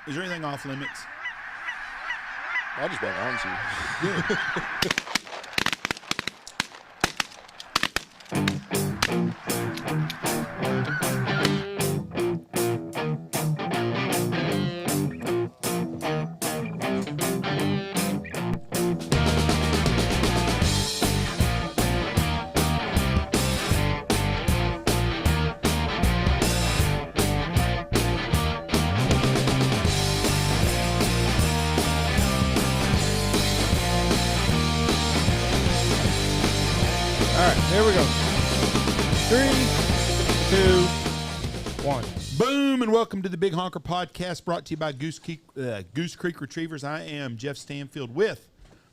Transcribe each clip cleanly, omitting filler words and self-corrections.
Is there anything off limits? I just won't answer you. Here we go. 3, 2, 1. Boom, and welcome to the Big Honker Podcast, brought to you by Goose Creek Retrievers. I am Jeff Stanfield with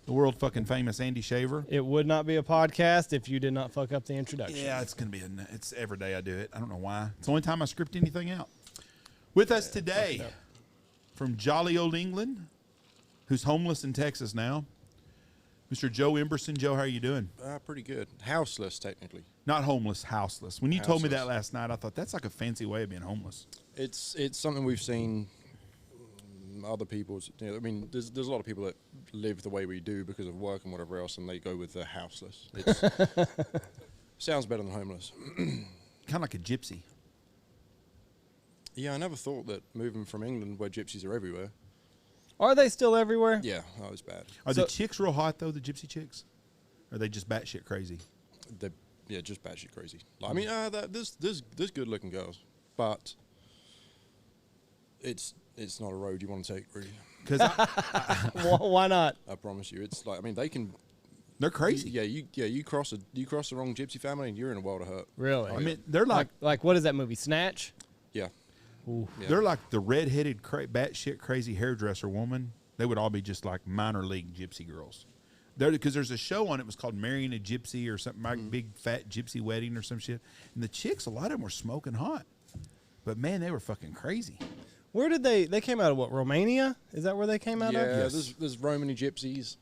the world fucking famous Andy Shaver. It would not be a podcast if you did not fuck up the introduction. Yeah, it's gonna be. It's every day I do it. I don't know why. It's the only time I script anything out. With us today, from jolly old England, who's homeless in Texas now, Mr. Joe Emberson. Joe, how are you doing? Pretty good. Houseless, technically. Not homeless, houseless. When you told me that last night, I thought that's like a fancy way of being homeless. It's something we've seen other people's. You know, I mean, there's a lot of people that live the way we do because of work and whatever else, and they go with the houseless. It's sounds better than homeless. Kind of like a gypsy. Yeah, I never thought that moving from England, where gypsies are everywhere. Are they still everywhere? Yeah, that was bad. Are the chicks real hot though? The gypsy chicks? Or are they just batshit crazy? Yeah, just batshit crazy. Like, I mean, there's good looking girls, but it's not a road you want to take, really. Because Why not? I promise you, it's like, I mean, they can. They're crazy. You cross the wrong gypsy family and you're in a world of hurt. Really? I mean, they're like what is that movie? Snatch? Yeah. Ooh. Yeah. They're like the redheaded, batshit crazy hairdresser woman. They would all be just like minor league gypsy girls. Because there's a show on it was called Marrying a Gypsy or something, like Big Fat Gypsy Wedding or some shit. And the chicks, a lot of them were smoking hot. But man, they were fucking crazy. Where did they came out of? What, Romania? Is that where they came out of? Yeah, Yes. there's Romany gypsies.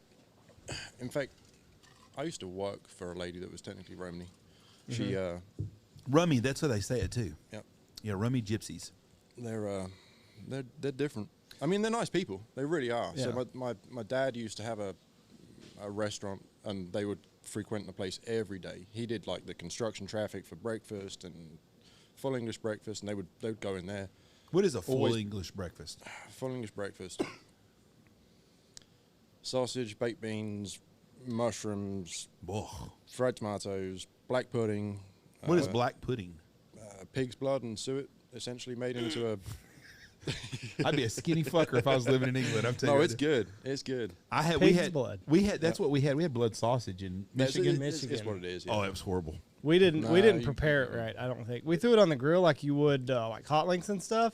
In fact, I used to work for a lady that was technically Romany. She, Rummy, that's what they say it too. Yep. Yeah, Rummy gypsies. They're different. I mean, they're nice people. They really are. Yeah. So my dad used to have a restaurant, and they would frequent the place every day. He did like the construction traffic for breakfast and full English breakfast, and they would go in there. What is a full Always- English breakfast? Full English breakfast. Sausage, baked beans, mushrooms, Ugh. fried tomatoes, black pudding. What is black pudding? Pig's blood and suet, essentially made into a. I'd be a skinny fucker if I was living in England. I'm telling you. No, it's good. It's good. Pig's blood. We had that's what we had. We had blood sausage in Michigan. It's what it is. Yeah. Oh, it was horrible. We didn't you- prepare it right. I don't think we threw it on the grill like you would like hot links and stuff,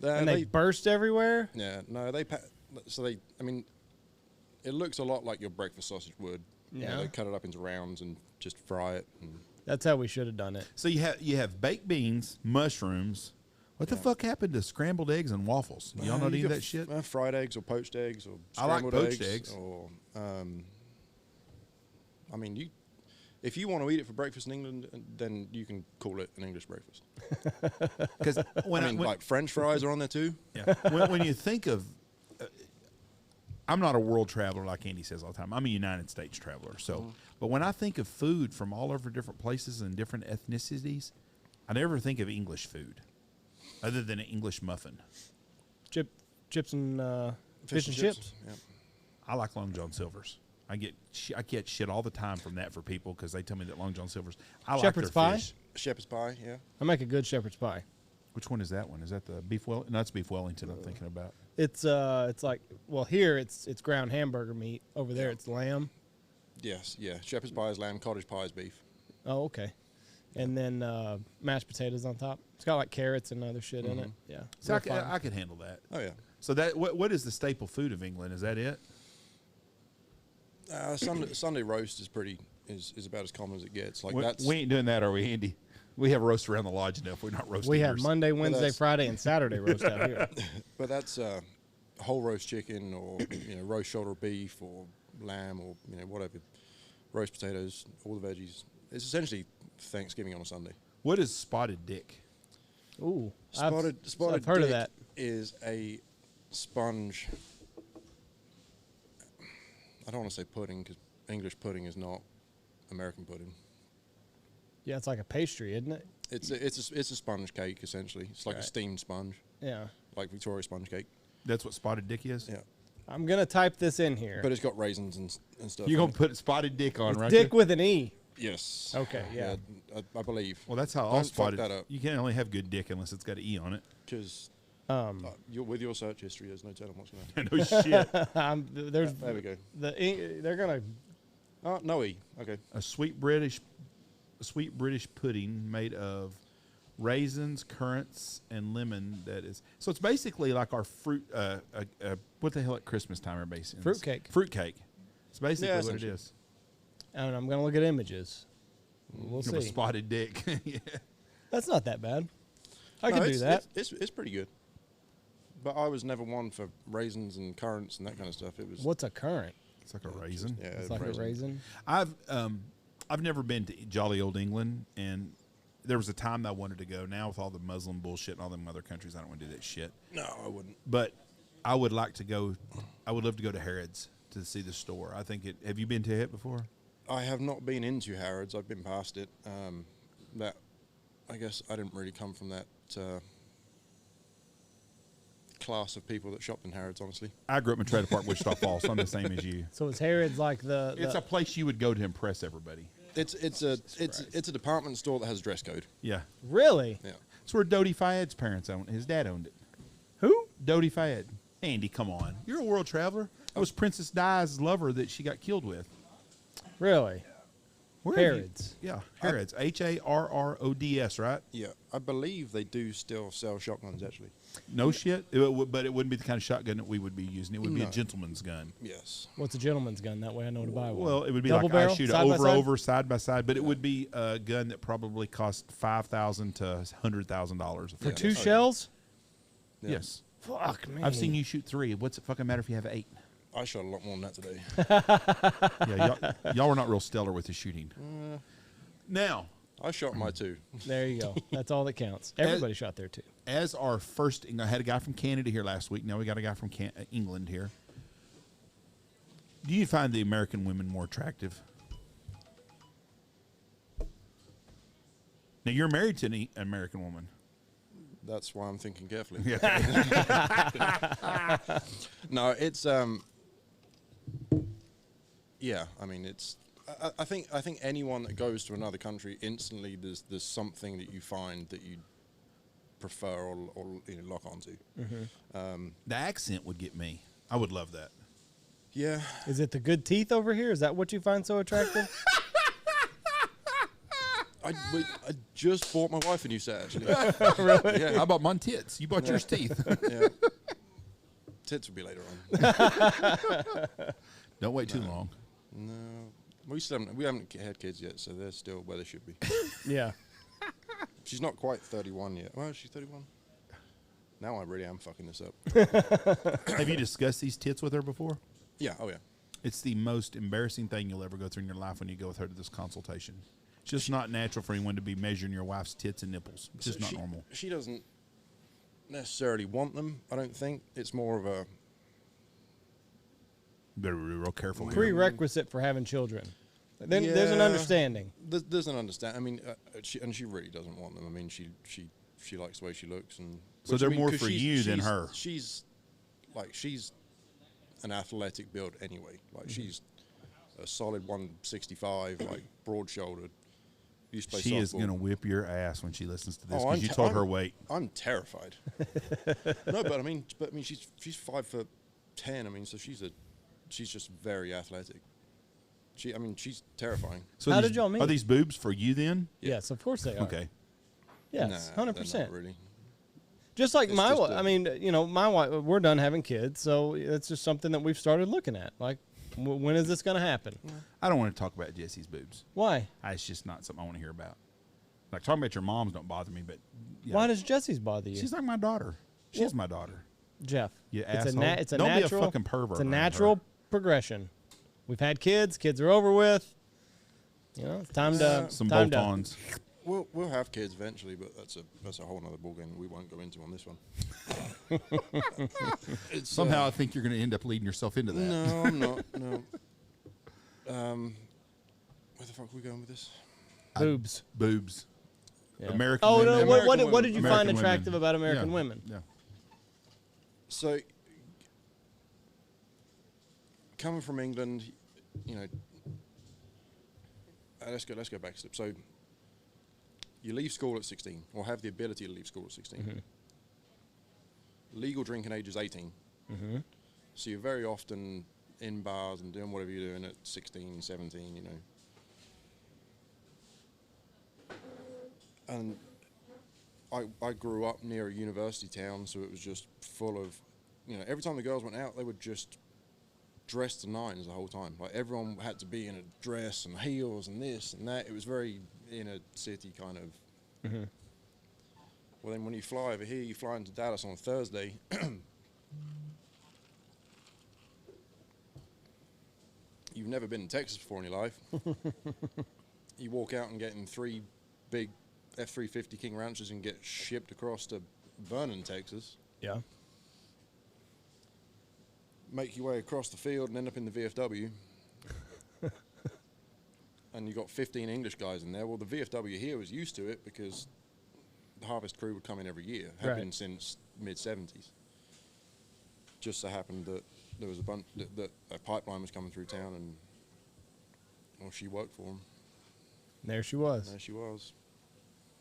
and they burst everywhere. Yeah, no, I mean, it looks a lot like your breakfast sausage would. You know, Yeah. they cut it up into rounds and just fry it. And That's how we should have done it. So you have baked beans, mushrooms. What the fuck happened to scrambled eggs and waffles? Y'all know any of that shit? Fried eggs or poached eggs or I like scrambled poached eggs. Or, I mean, if you want to eat it for breakfast in England, then you can call it an English breakfast. Because like French fries are on there too. yeah, when you think of, I'm not a world traveler like Andy says all the time. I'm a United States traveler. So, but when I think of food from all over different places and different ethnicities, I never think of English food, other than an English muffin. Chips and fish and chips. Yeah. I like Long John Silver's. I get shit all the time from that for people because they tell me that Long John Silver's. I Shepherd's like their pie? fish. Shepherd's pie, yeah. I make a good shepherd's pie. Which one is that one? Is that the beef Wellington? No, that's beef Wellington I'm thinking about. It's like, well, here it's ground hamburger meat. Over there it's lamb. Yes, yeah. Shepherd's pie is lamb, cottage pie is beef. Oh, okay. And then mashed potatoes on top. It's got like carrots and other shit in it. Yeah. So Real fine. I could handle that. Oh, yeah. So that what is the staple food of England? Is that it? Sunday roast is about as common as it gets. Like We ain't doing that, are we, Andy? We have roast around the lodge enough. We're not roasting. We have yours. Monday, Wednesday, that's- Friday, and Saturday roast out here. But that's whole roast chicken or roast shoulder beef or lamb or whatever, roast potatoes, all the veggies. It's essentially Thanksgiving on a Sunday. What is spotted dick? Ooh, Spotted I've heard of dick that. is a sponge. I don't want to say pudding because English pudding is not American pudding. Yeah, it's like a pastry, isn't it? It's a sponge cake essentially. It's like a steamed sponge. Yeah. Like Victoria sponge cake. That's what spotted dick is? Yeah. I'm gonna type this in here. But it's got raisins and stuff. You're going to put spotted dick on, right? Dick with an E. Yes. Okay, yeah. I believe. Well, that's how all Don't spotted. fuck that up. You can't only have good dick unless it's got an E on it. Because with your search history, there's no telling what's going to happen. No shit. There we go. They're gonna. Oh, no E. Okay. A sweet British pudding made of raisins, currants, and lemon. That is, so it's basically like our fruit. What the hell at Christmas time, everybody sings? Fruitcake. Fruitcake. It's basically what it is. And I'm gonna look at images. We'll see. A spotted dick. Yeah. That's not that bad. I can do that. It's pretty good. But I was never one for raisins and currants and that kind of stuff. It was. What's a currant? It's like a raisin. It's like a raisin. I've never been to jolly old England, and there was a time that I wanted to go. Now with all the Muslim bullshit and all them other countries, I don't want to do that shit. No, I wouldn't. But I would like to go. I would love to go to Harrods to see the store. I think it. Have you been to it before? I have not been into Harrods. I've been past it. That I guess I didn't really come from that class of people that shopped in Harrods, honestly. I grew up in Trailer Park, Wichita Falls, so I'm the same as you. So is Harrods like the? It's a place you would go to impress everybody. It's a department store that has a dress code. Yeah. Really? Yeah. It's where Dodie Fayed's parents owned. His dad owned it. Who? Dodie Fayed. Andy, come on. You're a world traveler. That was Princess Di's lover that she got killed with. Really? Where Harrods. Yeah, Harrods. Harrods, right? Yeah, I believe they do still sell shotguns, actually. No shit? But it wouldn't be the kind of shotgun that we would be using. It would be a gentleman's gun. Yes. What's a gentleman's gun? That way I know to buy one. Well, it would be Double like barrel? I shoot Side by side? side by side, but it would be a gun that probably cost $5,000 to $100,000 For two shells? Yeah. Yes. Fuck me. I've seen you shoot 3. What's it fucking matter if you have 8? I shot a lot more than that today. Yeah, y'all were not real stellar with the shooting. Now, I shot my 2. There you go. That's all that counts. Everybody shot there too. as our first, I had a guy from Canada here last week. Now we got a guy from England here. Do you find the American women more attractive? Now you're married to an American woman. That's why I'm thinking carefully. Yeah. No, it's yeah. I mean, it's. I think anyone that goes to another country instantly there's something that you find that you prefer or lock onto. Mm-hmm. The accent would get me. I would love that. Yeah. Is it the good teeth over here? Is that what you find so attractive? I just bought my wife a new set, actually. Really? Yeah. How about my tits? You bought yours teeth. Yeah. Tits will be later on. Don't wait too long. No. We haven't had kids yet, so they're still where they should be. Yeah. She's not quite 31 yet. Well, she's 31. Now I really am fucking this up. Have you discussed these tits with her before? Yeah. Oh, yeah. It's the most embarrassing thing you'll ever go through in your life when you go with her to this consultation. It's just not natural for anyone to be measuring your wife's tits and nipples. It's just not normal. She doesn't necessarily want them, I don't think. It's more of a... Better be real careful here. Prerequisite for having children. Then there's an understanding. There's an understanding. I mean, she really doesn't want them. I mean, she likes the way she looks, and so they're more for you than her. She's an athletic build anyway. Like she's a solid 165, like broad-shouldered. She is going to whip your ass when she listens to this because you told her weight. I'm terrified. No, but I mean, she's 5'10". I mean, so she's just very athletic. She's terrifying. So how did y'all meet? Are these boobs for you then? Yeah. Yes, of course they are. Okay. Yes, 100%. Really. Just like my wife. I mean, my wife. We're done having kids, so it's just something that we've started looking at. Like, when is this going to happen? I don't want to talk about Jesse's boobs. Why? It's just not something I want to hear about. Like talking about your mom's don't bother me, but yeah. Why does Jesse's bother you? She's like my daughter. She's my daughter. Jeff. You it's asshole. It's a don't natural. Be a fucking pervert. It's a natural progression. We've had kids. Kids are over with. It's time to some bolt-ons. we'll have kids eventually, but that's a whole other ballgame we won't go into on this one. Somehow I think you're going to end up leading yourself into that. No, I'm not. No. Where the fuck are we going with this? Boobs. Boobs. Yeah. American Oh, women. no, American what women. did you American find attractive women. about American Yeah. women? Yeah. So, coming from England, you know, let's go back a step. So, you leave school at 16, or have the ability to leave school at 16. Mm-hmm. Legal drinking age is 18. Mm-hmm. So you're very often in bars and doing whatever you're doing at 16, 17, you know. And I grew up near a university town, so it was just full of, you know, every time the girls went out, they were just dressed to nines the whole time. Like, everyone had to be in a dress and heels and this and that. It was very inner city kind of. Mm-hmm. Well, then when you fly over here, you fly into Dallas on a Thursday. You've never been in Texas before in your life. You walk out and get in 3 big F-350 King Ranchers and get shipped across to Vernon, Texas. Yeah. Make your way across the field and end up in the VFW. And you got 15 English guys in there. Well, the VFW here was used to it because the Harvest crew would come in every year. Had been since mid-70s. Just so happened that there was a bunch that a pipeline was coming through town, and well, she worked for them. There she was. There she was.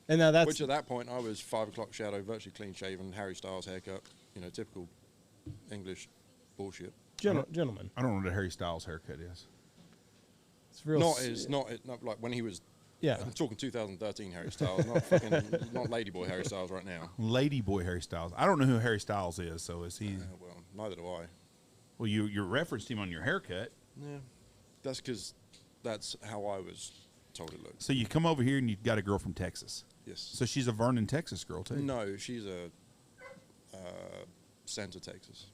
And now that's Which at that point I was 5 o'clock shadow, virtually clean shaven, Harry Styles haircut. You know, typical English bullshit. gentleman. I don't know what a Harry Styles haircut is. It's real. Not like when he was. Yeah. I'm talking 2013 Harry Styles, not fucking not Ladyboy Harry Styles right now. Ladyboy Harry Styles. I don't know who Harry Styles is, so is he? Well, neither do I. Well, you referenced him on your haircut. Yeah, that's because that's how I was told it looked. So you come over here and you've got a girl from Texas. Yes. So she's a Vernon, Texas girl too. No, she's a Center, Texas,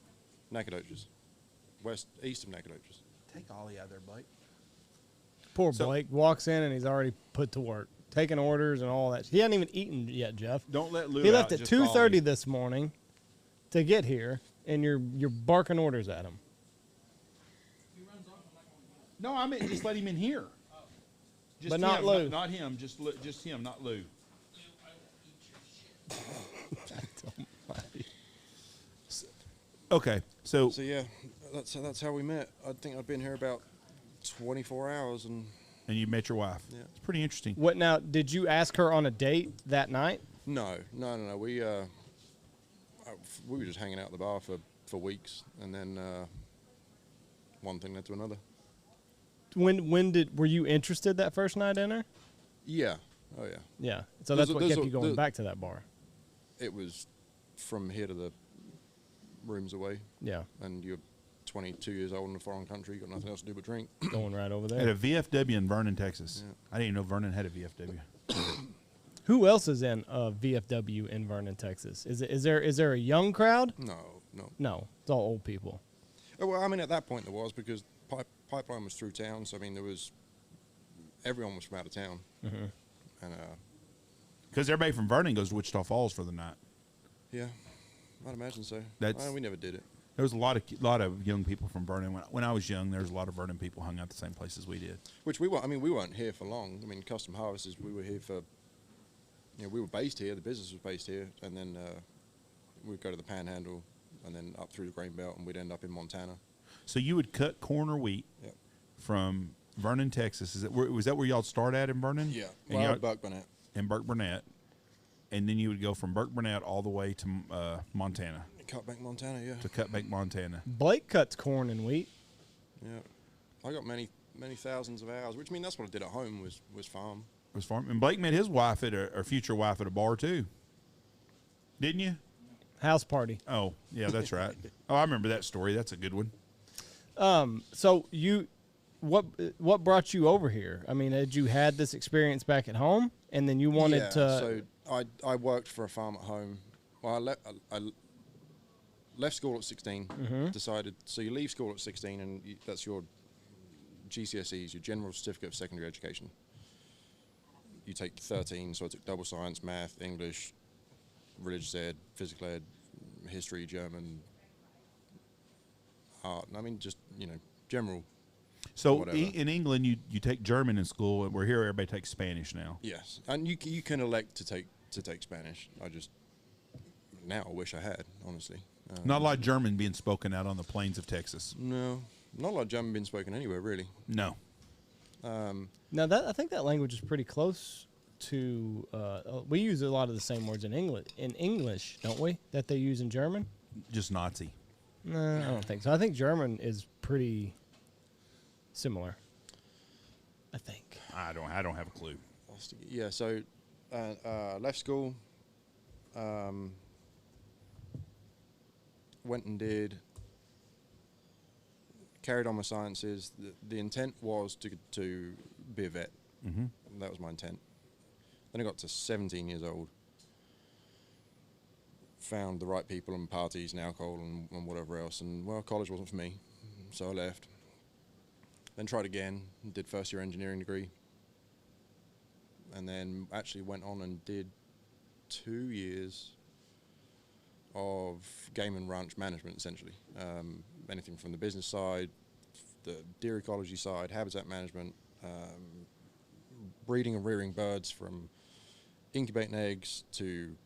Nacogdoches, east of Nacogdoches. Take Ollie out there, Blake. Poor So- Blake walks in and he's already put to work, taking orders and all that. He hadn't even eaten yet, Jeff. Don't let Lou He left out, at just 2:30 Ollie. this morning to get here, and you're barking orders at him. No, I mean just let him in here. Just But not him, Lou. Not him. Just him, not Lou. Okay, so So yeah, that's how we met. I think I've been here about 24 hours, and and you met your wife. Yeah. It's pretty interesting. What now? Did you ask her on a date that night? no. We were just hanging out at the bar for weeks, and then one thing led to another. Were you interested that first night in her? Yeah. Oh yeah. Yeah. So There's that's what there's kept you going there's- back to that bar. It was from here to the rooms away, Yeah. and you're 22 years old in a foreign country, you got nothing else to do but drink. Going right over At a there. VFW in Vernon, Texas. Yeah. I didn't even know Vernon had a VFW. Who else is in a VFW in Vernon, Texas? Is there a young crowd? No. No, it's all old people. Oh, well, I mean, at that point there was, because pipeline was through town, so I mean, everyone was from out of town. Mm-hmm. And Because everybody from Vernon goes to Wichita Falls for the night. yeah, I'd imagine so. That's- We never did it. There was a lot of young people from Vernon. When I was young, there was a lot of Vernon people hung out the same places we did. Which we weren't here for long. I mean, Custom Harvesters, we were here for, we were based here, the business was based here, and then we'd go to the Panhandle, and then up through the Grain Belt, and we'd end up in Montana. So you would cut corn or wheat Yep. from Vernon, Texas. Was that where y'all start at in Vernon? Yeah, And well, y'all- Buck Burnett. in Burke Burnett, and then you would go from Burke Burnett all the way to Montana, Cutbank, Montana, yeah. to Cutbank, Montana. Blake cuts corn and wheat. Yeah. I got many thousands of hours, which, I mean, that's what I did at home, was farm. It was farm. And Blake met his wife or future wife at a bar too, didn't you? House party. Oh, yeah, that's right. Oh, I remember that story. That's a good one. So what brought you over here? I mean, had you had this experience back at home, and then you wanted to? So I worked for a farm at home. Well, I left school at 16. Mm-hmm. Decided, so you leave school at 16, and that's your GCSEs, your General Certificate of Secondary Education. you take 13, so I took double science, math, English, religious ed, physical ed, history, German, art. I mean, just, general. So whatever. in England, you take German in school, and we're here, everybody takes Spanish now. Yes, and you can elect to take Spanish. Now I wish I had, honestly. Not a lot of German being spoken out on the plains of Texas. No, not a lot of German being spoken anywhere, really. No. Now I think that language is pretty close to. We use a lot of the same words in English, don't we? That they use in German. Just Nazi. No, I don't think so. I think German is pretty similar. I think. I don't have a clue. Yeah. So, left school. Went and carried on my sciences. The intent was to be a vet. Mm-hmm. That was my intent. Then I got to 17 years old, found the right people and parties and alcohol and whatever else, and, well, college wasn't for me, so I left. Then tried again, did first-year engineering degree, and then actually went on and did 2 years of game and ranch management, essentially. Anything from the business side, the deer ecology side, habitat management, breeding and rearing birds from incubating eggs to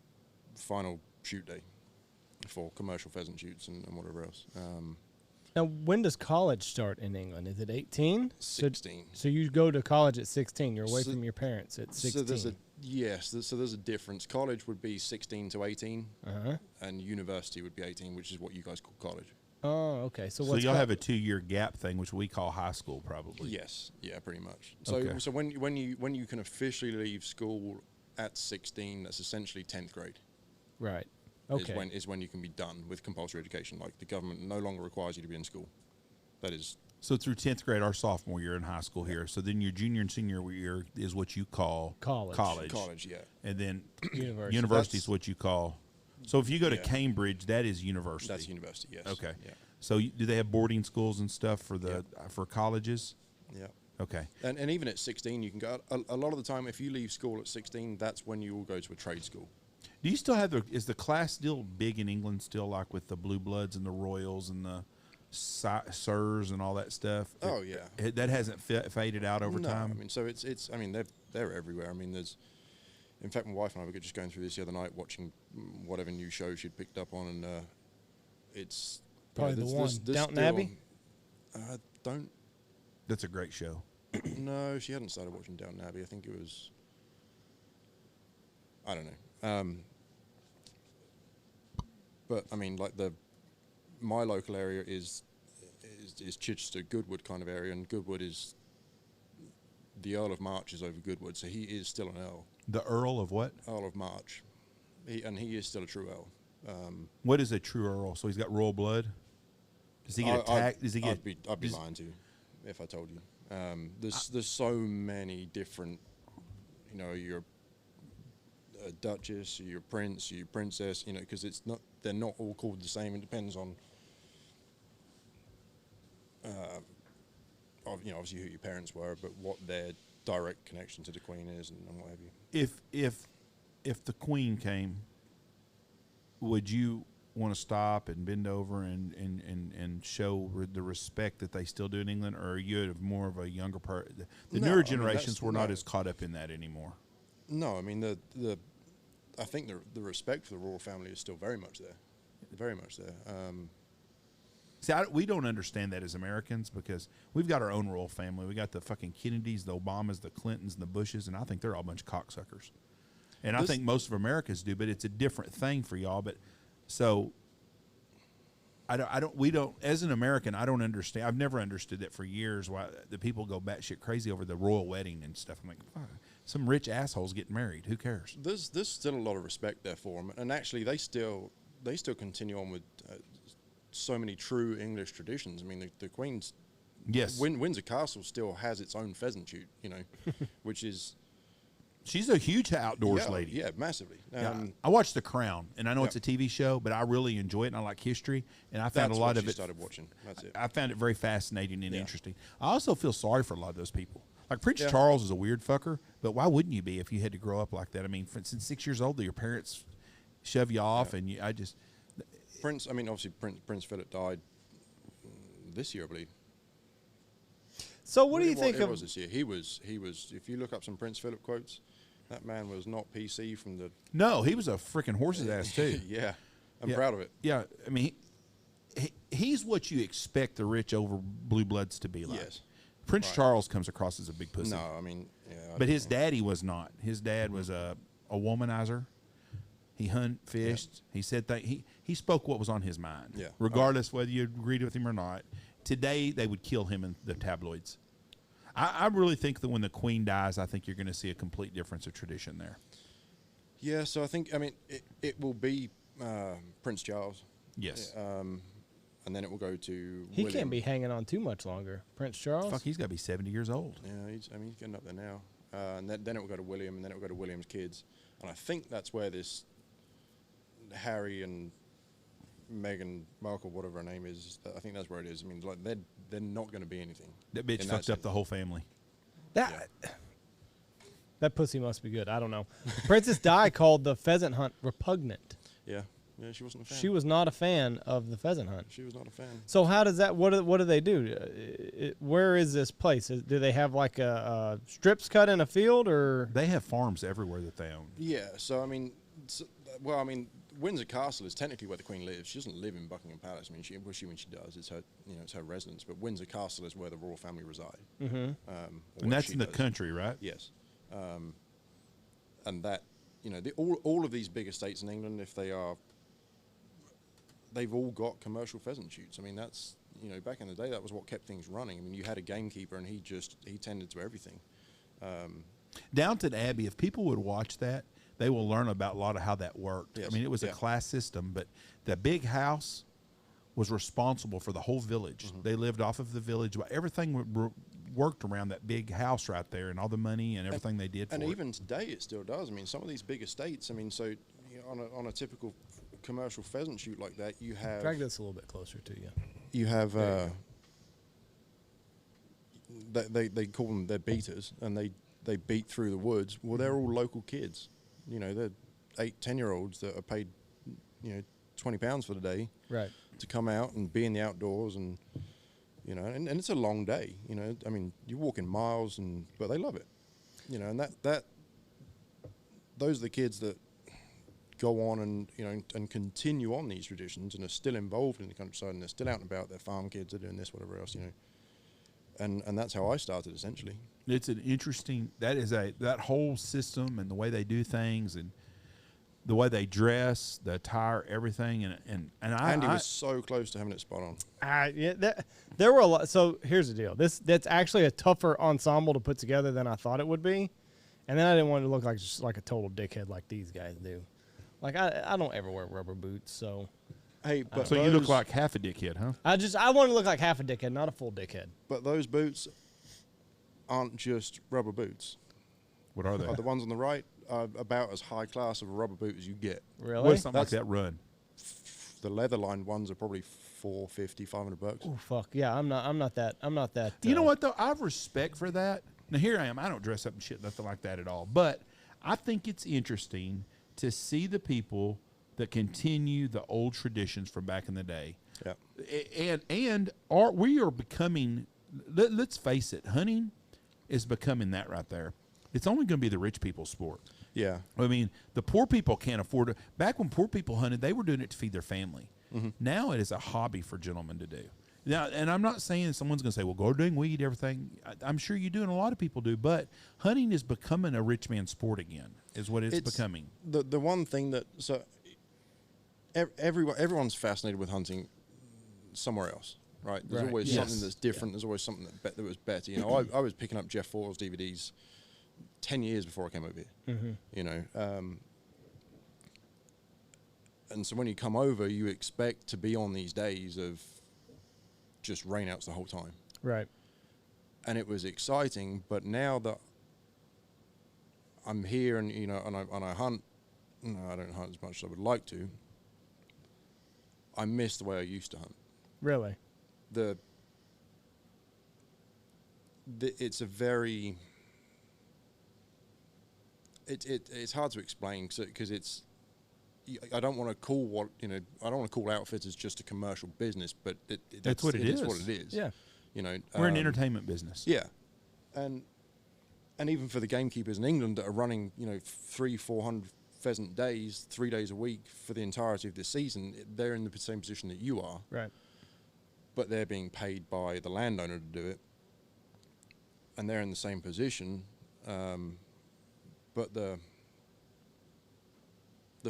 final shoot day for commercial pheasant shoots and whatever else. Now, when does college start in England? Is it 18? 16. So you go to college at 16. You're away from your parents at 16. So there's a difference. College would be 16 to 18, Uh-huh. and university would be 18, which is what you guys call college. Oh, okay. So y'all have a 2-year gap thing, which we call high school, probably. Yes, yeah, pretty much. So Okay. so when you can officially leave school at 16, that's essentially 10th grade. Right. Okay. Is when you can be done with compulsory education. Like, the government no longer requires you to be in school. That is. So through 10th grade, our sophomore year in high school here. So then your junior and senior year is what you call College. College, yeah. And then University. is what you call. So if you go to Cambridge, that is university. That's university, yes. Okay. Yeah. So do they have boarding schools and stuff for colleges? Yeah. Okay. And even at 16, you can go. A lot of the time, if you leave school at 16, that's when you will go to a trade school. Do you still have is the class still big in England still, like with the Blue Bloods and the Royals and the Sirs and all that stuff? Oh, yeah. That hasn't faded out over time? I mean, so it's I mean, they're everywhere. I mean, in fact, my wife and I were just going through this the other night, watching whatever new show she'd picked up on, and it's probably the one, Downton Abbey? Don't. That's a great show. No, she hadn't started watching Downton Abbey. I think it was, I don't know. But I mean, like, my local area is Chichester, Goodwood kind of area, and Goodwood is, the Earl of March is over Goodwood, so he is still an Earl. The Earl of what? Earl of March. He is still a true Earl. What is a true Earl? So he's got royal blood? Does he get attacked? Does he get? I'd be lying to you if I told you. There's so many different, you're a duchess, you're a prince, you're a princess, because they're not all called the same. It depends on, obviously who your parents were, but what their direct connection to the Queen is and what have you. If the Queen came, would you want to stop and bend over and show the respect that they still do in England, or are you more of a younger part? The newer generations were not as caught up in that anymore. No, I mean I think the respect for the royal family is still very much there, very much there. See, we don't understand that as Americans because we've got our own royal family. We got the fucking Kennedys, the Obamas, the Clintons, and the Bushes, and I think they're all a bunch of cocksuckers. And I think most of Americans do, but it's a different thing for y'all. But so we don't, as an American, I don't understand. I've never understood that for years, why the people go batshit crazy over the royal wedding and stuff. I'm like, fuck, some rich assholes getting married. Who cares? There's still a lot of respect there for them, and actually they still continue on with so many true English traditions. I mean, the Queen's Windsor Castle still has its own pheasant shoot, which is. She's a huge outdoors lady. Yeah, massively. I watched The Crown, and I know it's a TV show, but I really enjoy it, and I like history, and I found a lot of it. Started watching. That's it. I found it very fascinating and interesting. I also feel sorry for a lot of those people. Like Prince Charles is a weird fucker, but why wouldn't you be if you had to grow up like that? I mean, for instance, 6 years old, your parents shove you off, and I just Prince. I mean, obviously Prince Philip died this year, I believe. So what do you think it of? was this year? He was. If you look up some Prince Philip quotes, that man was not PC from the. No, he was a freaking horse's ass too. Yeah, I'm proud of it. Yeah, I mean, he's what you expect the rich over blue bloods to be like. Yes. Prince Charles comes across as a big pussy. No, I mean, but his daddy was not. His dad was a womanizer. He fished. He said he spoke what was on his mind. Yeah. Regardless whether you agreed with him or not. Today they would kill him in the tabloids. I really think that when the Queen dies, I think you're going to see a complete difference of tradition there. Yeah, so I think it will be Prince Charles. Yes. And then it will go to He William. can't be hanging on too much longer. Prince Charles? Fuck, he's got to be 70 years old. Yeah, he's getting up there now. And then it will go to William, and then it will go to William's kids. And I think that's where this Harry and Meghan Markle, whatever her name is, I think that's where it is. I mean, like they're not going to be anything. That bitch fucked up the whole family. That pussy must be good. I don't know. Princess Di called the pheasant hunt repugnant. Yeah, she wasn't a fan. She was not a fan of the pheasant hunt. She was not a fan. So how does that? What do they do? Where is this place? Do they have like a strips cut in a field, or they have farms everywhere that they own? Yeah. So I mean, Windsor Castle is technically where the Queen lives. She doesn't live in Buckingham Palace. I mean, when she does, it's her, it's her residence. But Windsor Castle is where the royal family reside. Mm-hmm. And that's in the country, right? Yes. And that, all of these big estates in England, if they've all got commercial pheasant shoots. I mean, that's, back in the day, that was what kept things running. I mean, you had a gamekeeper, and he tended to everything. Downton Abbey, if people would watch that, they will learn about a lot of how that worked. Yes. I mean, it was a class system, but the big house was responsible for the whole village. Mm-hmm. They lived off of the village. Everything worked around that big house right there, and all the money and everything they did for it. And even today, it still does. I mean, some of these big estates, I mean, so on a typical commercial pheasant shoot like that, you have... Drag this a little bit closer to you. You have... They call them their beaters, and they beat through the woods. Well, they're all local kids. They're 8-10-year-olds that are paid, £20 for the day, right, to come out and be in the outdoors, and and it's a long day. I mean, you're walking miles, but they love it. And that those are the kids that go on and continue on these traditions and are still involved in the countryside, and they're still out and about. They're farm kids, they're doing this, whatever else, and that's how I started essentially. It's an interesting, that whole system and the way they do things and the way they dress, the attire, everything, and Andy was so close to having it spot on. There were a lot. So here's the deal. That's actually a tougher ensemble to put together than I thought it would be, and then I didn't want to look like just like a total dickhead like these guys do. Like I don't ever wear rubber boots, so. Hey, but so you look like half a dickhead, huh? I want to look like half a dickhead, not a full dickhead. But those boots aren't just rubber boots. What are they? The ones on the right are about as high class of a rubber boot as you get. Really? What does something like that run? The leather lined ones are probably $450, $500. Oh fuck yeah! I'm not that. You know what though? I have respect for that. Now here I am. I don't dress up and shit nothing like that at all. But I think it's interesting to see the people that continue the old traditions from back in the day. Yeah. And we are becoming. Let's face it, hunting is becoming that right there. It's only going to be the rich people's sport. Yeah. I mean, the poor people can't afford it. Back when poor people hunted, they were doing it to feed their family. Mm-hmm. Now it is a hobby for gentlemen to do. Now, and I'm not saying someone's going to say, well, go doing weed, everything. I'm sure you do, and a lot of people do. But hunting is becoming a rich man's sport again, is what it's becoming. The one thing that, so everyone's fascinated with hunting somewhere else. Right, there's always something that's different. There's always something that was better. I was picking up Jeff Ford's DVDs 10 years before I came over here. Mm-hmm. And so when you come over, you expect to be on these days of just rainouts the whole time. Right. And it was exciting, but now that I'm here and I hunt, I don't hunt as much as I would like to. I miss the way I used to hunt. Really. The it's a very it's hard to explain because it's I don't want to call I don't want to call outfitters just a commercial business, but that's what it is. What it is. Yeah. We're an entertainment business. Yeah, and even for the gamekeepers in England that are running 300-400 pheasant days, 3 days a week for the entirety of this season, they're in the same position that you are. Right. But they're being paid by the landowner to do it, and they're in the same position. But the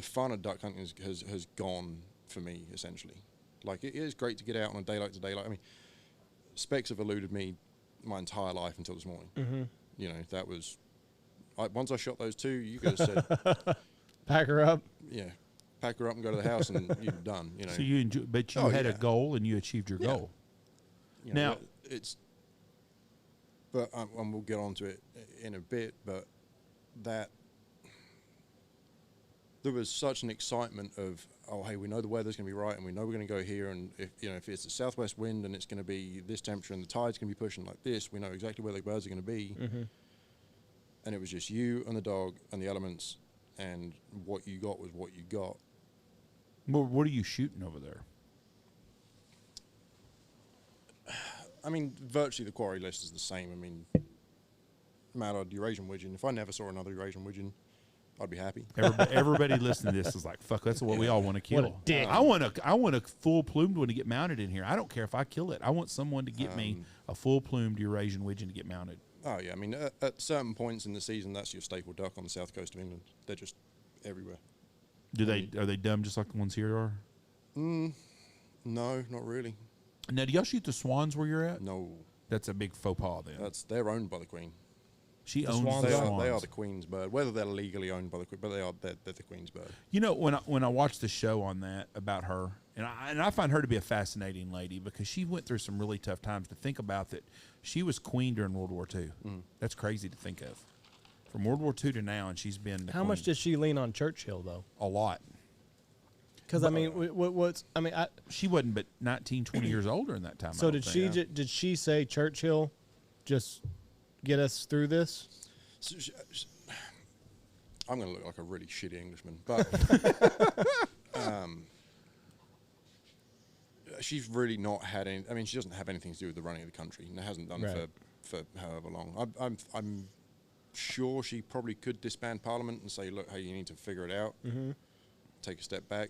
fun of duck hunting has gone for me, essentially. Like, it is great to get out on a daylight to daylight. I mean, specs have eluded me my entire life until this morning. Mm-hmm. That was... once I shot those two, you could have said... Pack her up. Yeah. Pack her up and go to the house and you're done, So you but you had a goal and you achieved your goal. Now... it's... But, and we'll get onto it in a bit, but that... There was such an excitement of, oh, hey, we know the weather's going to be right, and we know we're going to go here, and if it's a southwest wind and it's going to be this temperature and the tide's going to be pushing like this, we know exactly where the birds are going to be. Mm-hmm. And it was just you and the dog and the elements, and what you got was what you got. Well, what are you shooting over there? I mean, virtually the quarry list is the same. I mean, mallard, Eurasian widgeon. If I never saw another Eurasian widgeon, I'd be happy. Everybody listening to this is like, fuck, that's what we all want to kill. What a dick. I want a full plumed one to get mounted in here. I don't care if I kill it. I want someone to get me a full plumed Eurasian widgeon to get mounted. Oh, yeah. I mean, at certain points in the season, that's your staple duck on the south coast of England. They're just everywhere. Are they dumb just like the ones here are? No, not really. Now, do y'all shoot the swans where you're at? No. That's a big faux pas then. They're owned by the Queen. She The owns swans the are? swans. They are the Queen's bird. Whether they're legally owned by the Queen, but they're the Queen's bird. When I watched the show on that about her, and I find her to be a fascinating lady because she went through some really tough times. To think about that, she was queen during World War II. That's crazy to think of. From World War II to now, and she's been the How queen. much did she lean on Churchill, though? A lot. Because, I mean, She wasn't but 19, 20 years older in that time. So did she say, Churchill, just get us through this? So I'm going to look like a really shitty Englishman, but she's really not had any. I mean, she doesn't have anything to do with the running of the country, and hasn't done for however long. I'm sure she probably could disband Parliament and say, look, hey, you need to figure it out. Take a step back.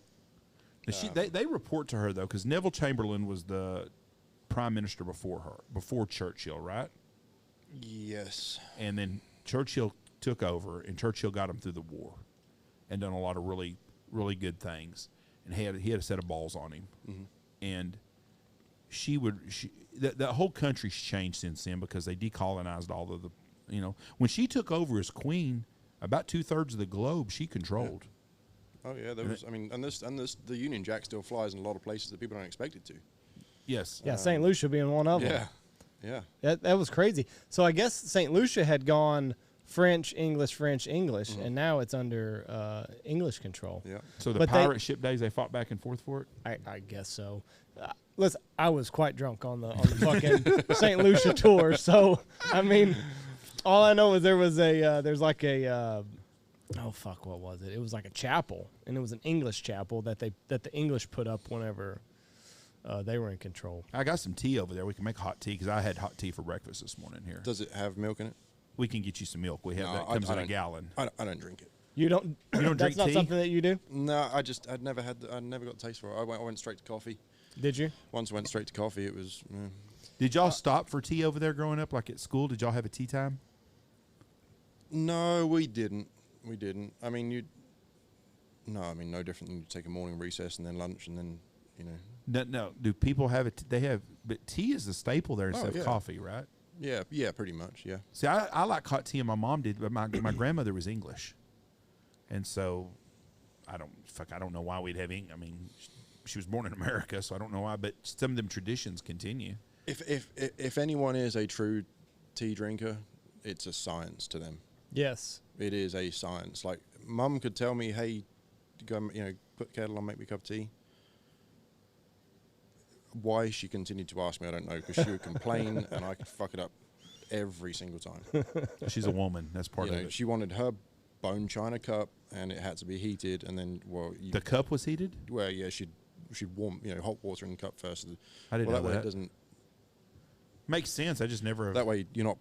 They report to her though, because Neville Chamberlain was the prime minister before her, before Churchill, right? Yes. And then Churchill took over, and Churchill got him through the war, and done a lot of really, really good things. And he had a set of balls on him, and the whole country's changed since then because they decolonized all of the, when she took over as queen, about 2/3 of the globe she controlled. Yeah. Oh yeah, there was. I mean, and the Union Jack still flies in a lot of places that people don't expect it to. Yes. Yeah, St. Lucia being one of them. Yeah. That was crazy. So I guess St. Lucia had gone French, English, and now it's under English control. Yeah. So the pirate ship days, they fought back and forth for it? I guess so. Listen, I was quite drunk on the fucking St. Lucia tour, so I mean, all I know is there's like a what was it? It was like a chapel, and it was an English chapel that the English put up whenever they were in control. I got some tea over there. We can make hot tea because I had hot tea for breakfast this morning here. Does it have milk in it? We can get you some milk. We have that comes in a gallon. I don't drink it. You don't drink that's not tea? something that you do? No, I'd never got the taste for it. I went straight to coffee. Did you? Once I went straight to coffee, it was. Did y'all stop for tea over there growing up, like at school? Did y'all have a tea time? No, we didn't. I mean, no different than you take a morning recess and then lunch and then, No. Do people have it? They have, but tea is the staple there instead of coffee, right? Yeah, pretty much, yeah. See, I like hot tea, and my mom did, but my grandmother was English, and so I don't know why we'd have I mean, she was born in America, so I don't know why, but some of them traditions continue. If anyone is a true tea drinker, it's a science to them. Yes. It is a science. Like, Mum could tell me, hey, go, put the kettle on, make me a cup of tea. Why she continued to ask me, I don't know, because she would complain and I could fuck it up every single time. She's a woman. That's part You of know, it. she wanted her bone china cup, and it had to be heated, and then The cup was heated? well, yeah, she'd warm, you know, hot water in the cup first. I didn't well, know that way that. it doesn't. Makes sense. I just never. That way you're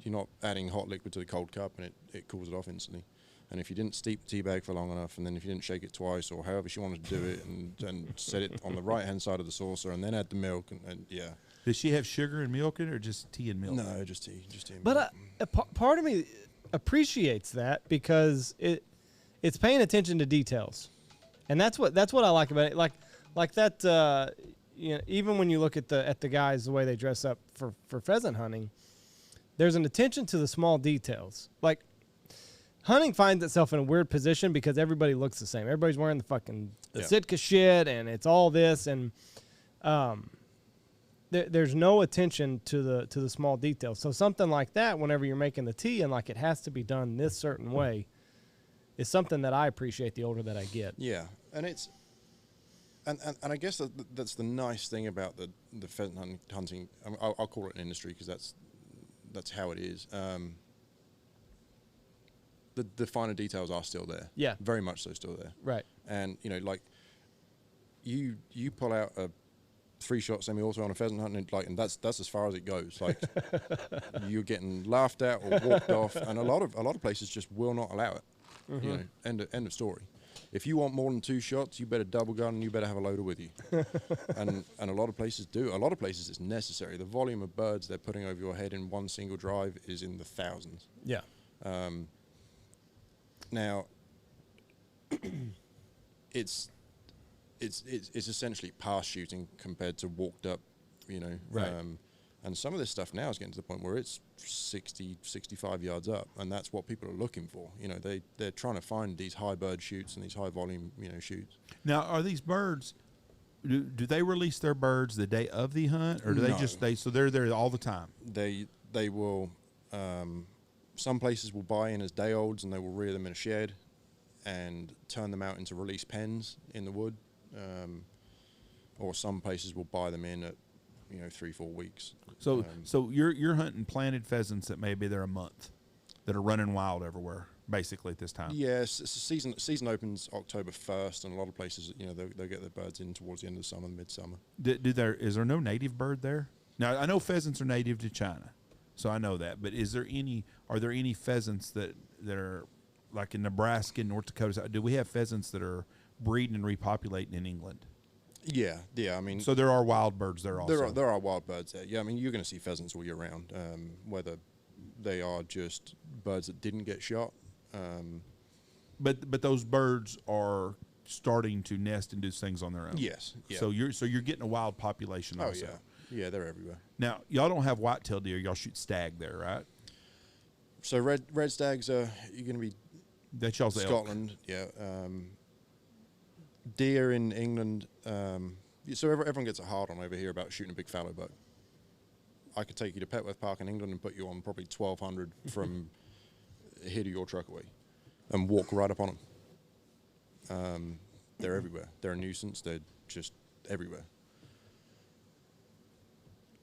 not adding hot liquid to the cold cup, and it cools it off instantly. And if you didn't steep the tea bag for long enough, and then if you didn't shake it twice, or however she wanted to do it, and set it on the right hand side of the saucer, and then add the milk, and yeah. Does she have sugar and milk in it, or just tea and milk? No, just tea. And But milk. part of me appreciates that because it's paying attention to details, and that's what I like about it. Like that. You know, even when you look at the guys, the way they dress up for pheasant hunting, there's an attention to the small details. Like hunting finds itself in a weird position because everybody looks the same. Everybody's wearing the Sitka shit, and it's all this, and there's no attention to the small details. So something like that, whenever you're making the tea and like it has to be done this certain way, is something that I appreciate the older that I get. Yeah, and it's and I guess that's the nice thing about the pheasant hunting. I mean, I'll call it an industry because that's how it is. The finer details are still there. Yeah. Very much so still there. Right. And you know, like you pull out a 3-shot semi-auto on a pheasant hunt, and that's as far as it goes. Like you're getting laughed at or walked off, and a lot of places just will not allow it. Mm-hmm. You know, end of story. If you want more than 2 shots, you better double gun and you better have a loader with you. and a lot of places do. A lot of places it's necessary. The volume of birds they're putting over your head in one single drive is in the thousands. Yeah. Now, it's essentially pass shooting compared to walked up, you know. Right. And some of this stuff now is getting to the point where it's 60, 65 yards up, and that's what people are looking for. You know, they're trying to find these high bird shoots and these high volume, you know, shoots. Now, are these birds? Do they release their birds the day of the hunt, or do they No. just so they're there all the time? They will. Some places will buy in as day olds, and they will rear them in a shed, and turn them out into release pens in the wood. Or some places will buy them in at 3-4 weeks. So you're hunting planted pheasants that maybe they're a month, that are running wild everywhere, basically at this time. Yes, season opens October 1st, and a lot of places, they'll get their birds in towards the end of the summer, midsummer. Is there no native bird there? Now I know pheasants are native to China, so I know that. But are there any pheasants that are like in Nebraska, North Dakota? Do we have pheasants that are breeding and repopulating in England? Yeah. I mean, so there are wild birds there also. There are wild birds there. Yeah, I mean, you're going to see pheasants all year round, whether they are just birds that didn't get shot. But those birds are starting to nest and do things on their own. Yes. Yeah. So you're getting a wild population also. Yeah, they're everywhere. Now y'all don't have white-tailed deer. Y'all shoot stag there, right? So red stags are you're going to be that's y'all's Scotland. Elk. Yeah. Deer in England. So everyone gets a hard on over here about shooting a big fallow buck. I could take you to Petworth Park in England and put you on probably 1,200 from here to your truck away, and walk right up on them. They're everywhere. They're a nuisance. They're just everywhere.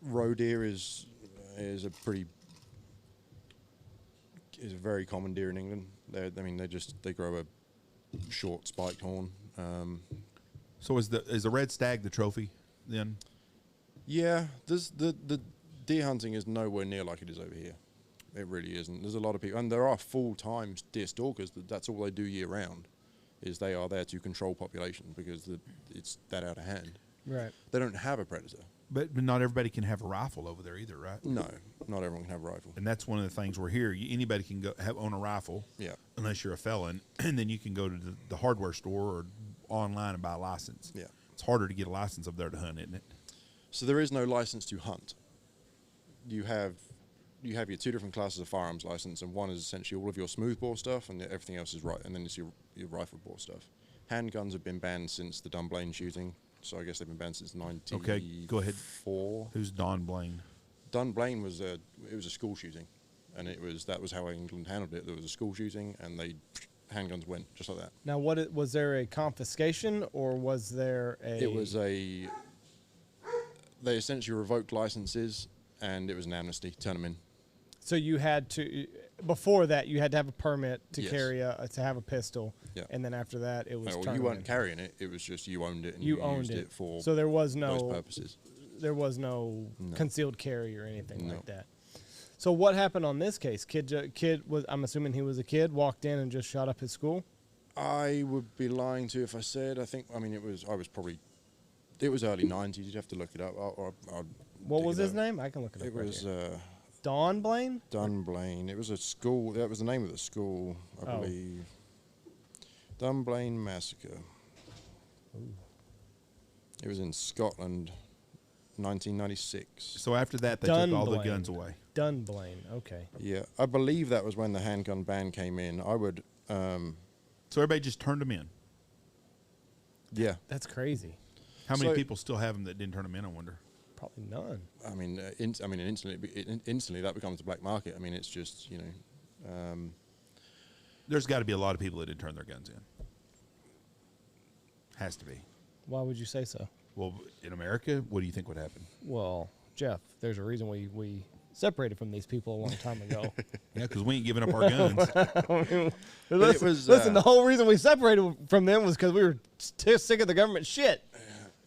Roe deer is a very common deer in England. They grow a short spiked horn. So is the red stag the trophy then? Yeah, the deer hunting is nowhere near like it is over here. It really isn't. There's a lot of people, and there are full-time deer stalkers that's all they do year round, is they are there to control population because it's that out of hand. Right. They don't have a predator. But not everybody can have a rifle over there either, right? No, not everyone can have a rifle. And that's one of the things we're here. Anybody can own a rifle, Yeah. unless you're a felon, and then you can go to the hardware store or online and buy a license. Yeah. It's harder to get a license up there to hunt, isn't it? So there is no license to hunt. You have your 2 different classes of firearms license, and one is essentially all of your smoothbore stuff, and everything else is right, and then it's your rifle bore stuff. Handguns have been banned since the Dunblane shooting, so I guess they've been banned since 1994. Okay, go ahead. Who's Don Blaine? Dunblane was a school shooting, and that was how England handled it. There was a school shooting, and handguns went just like that. Now, was there a confiscation, or was there a? It was they essentially revoked licenses, and it was an amnesty. Turn them in. So you had to, before that, you had to have a permit to Yes. carry to have a pistol. Yeah. And then after that, it was Well, you tournament. weren't carrying it. It was just you owned it and You you owned used it. it for So there was those no purposes. there was no No. concealed carry or anything No. like that. So what happened on this case? Kid was, I'm assuming he was a kid, walked in and just shot up his school. I would be lying to you if I said. I was probably. It was early '90s. You'd have to look it up. What dig was it his up. name? I can look it up. It right was here. Don Blaine. Dunblane. It was a school. That was the name of the school, I Oh. believe. Dunblane Massacre. It was in Scotland, 1996. So after that, they took all the Dunblane. guns away. Dunblane. Okay. Yeah, I believe that was when the handgun ban came in. I would. So everybody just turned them in. Yeah. That's crazy. How many So- people still have them that didn't turn them in? I wonder. Probably none. I mean, instantly that becomes the black market. I mean, it's just There's got to be a lot of people that didn't turn their guns in. Has to be. Why would you say so? Well, in America, what do you think would happen? Well, Jeff, there's a reason we separated from these people a long time ago. Yeah, because we ain't giving up our guns. Listen, was, the whole reason we separated from them was because we were sick of the government shit.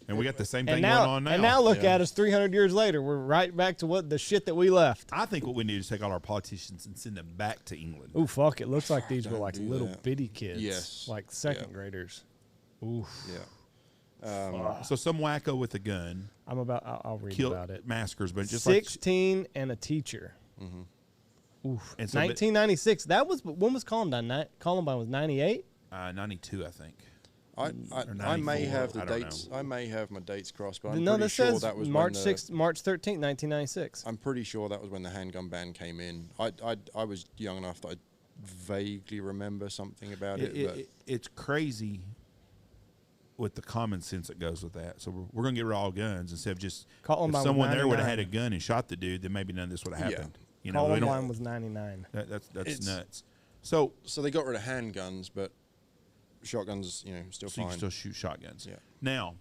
And we got the same thing And now, going on now. and now look Yeah. at us 300 years later. We're right back to the shit that we left. I think what we need is take all our politicians and send them back to England. Ooh, fuck! It looks like these were Don't like do little that. bitty kids. Yes. Like second Yeah. graders. Oof. Yeah. So some wacko with a gun I'll read killed about it. massacres, but just 16 and a teacher. Oof. And so- 1996. That was when was Columbine? Columbine was 98. like 92, I think. I Or may 94, have the I don't dates. know. I may have my dates crossed, but I'm No, pretty this sure says that was March when 6th, March 13th, 1996. I'm pretty sure that was when the handgun ban came in. I was young enough that I vaguely remember something about it. It's crazy with the common sense that goes with that. So we're going to get rid of all guns instead of just Columbine if someone was there would have 99. had a gun and shot the dude, then maybe none of this would have Yeah. happened. You know, we Columbine don't, was 99. that's It's- nuts. So So they got rid of handguns, but shotguns, still so you fine. can still shoot shotguns. Yeah. Now,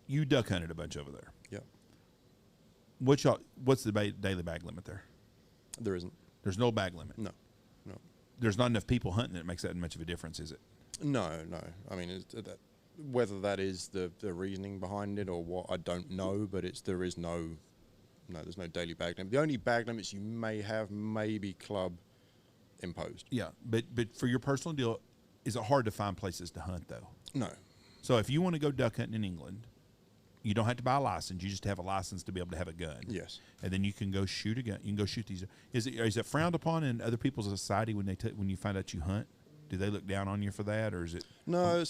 you duck hunted a bunch over there. Yeah, What's the daily bag limit there? there isn't. There's no bag limit. No. There's not enough people hunting that it makes that much of a difference, is it? No. I mean, whether that is the reasoning behind it or what, I don't know. But there's no daily bag limit. The only bag limits you may have may be club imposed. Yeah, but for your personal deal, is it hard to find places to hunt though? No. So if you want to go duck hunting in England, you don't have to buy a license. You just have a license to be able to have a gun. Yes. And then you can go shoot a gun. You can go shoot these. Is it frowned upon in other people's society when when you find out you hunt? Do they look down on you for that, or is it? No.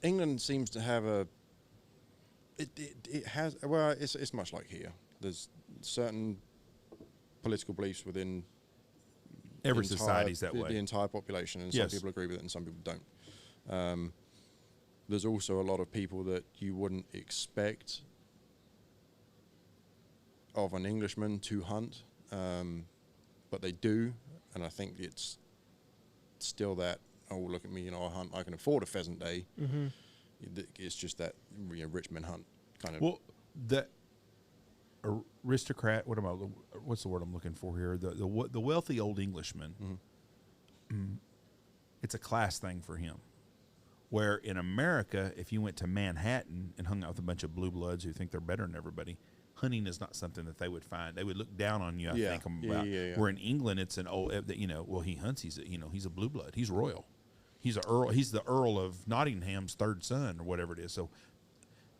England seems to have it has it's much like here. There's certain political beliefs within Every the entire- society's that way. The entire population, and Yes. some people agree with it and some people don't. There's also a lot of people that you wouldn't expect of an Englishman to hunt, but they do, and I think it's still that, oh, look at me, I hunt, I can afford a pheasant day. Mm-hmm. It's just that rich men hunt kind of. Well, the aristocrat. What's the word I'm looking for here? The wealthy old Englishman. It's a class thing for him. Where in America, if you went to Manhattan and hung out with a bunch of blue bloods who think they're better than everybody, hunting is not something that they would find. They would look down on you. I Yeah. think Yeah, about. yeah, yeah. Where in England, it's an old. Well, he hunts. He's a blue blood. He's royal. He's a earl. He's the Earl of Nottingham's third son or whatever it is. So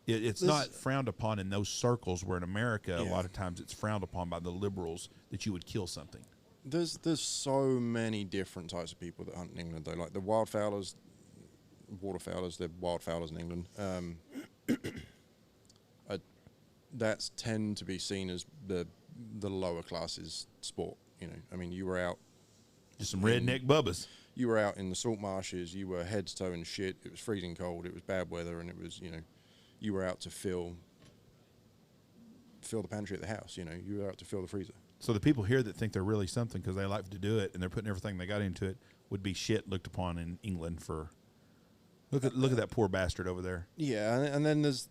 it's not frowned upon in those circles. Where in America, a Yeah. lot of times it's frowned upon by the liberals that you would kill something. There's so many different types of people that hunt in England, though. Like the wildfowlers, waterfowlers, they're wildfowlers in England. That's tend to be seen as the lower classes sport. I mean, you were out. Just some redneck bubbas. You were out in the salt marshes. You were head to toe in shit. It was freezing cold. It was bad weather, and it was you were out to fill the pantry at the house. You were out to fill the freezer. So the people here that think they're really something because they like to do it and they're putting everything they got into it would be shit looked upon in England for. Look at that poor bastard over there. Yeah, and then there's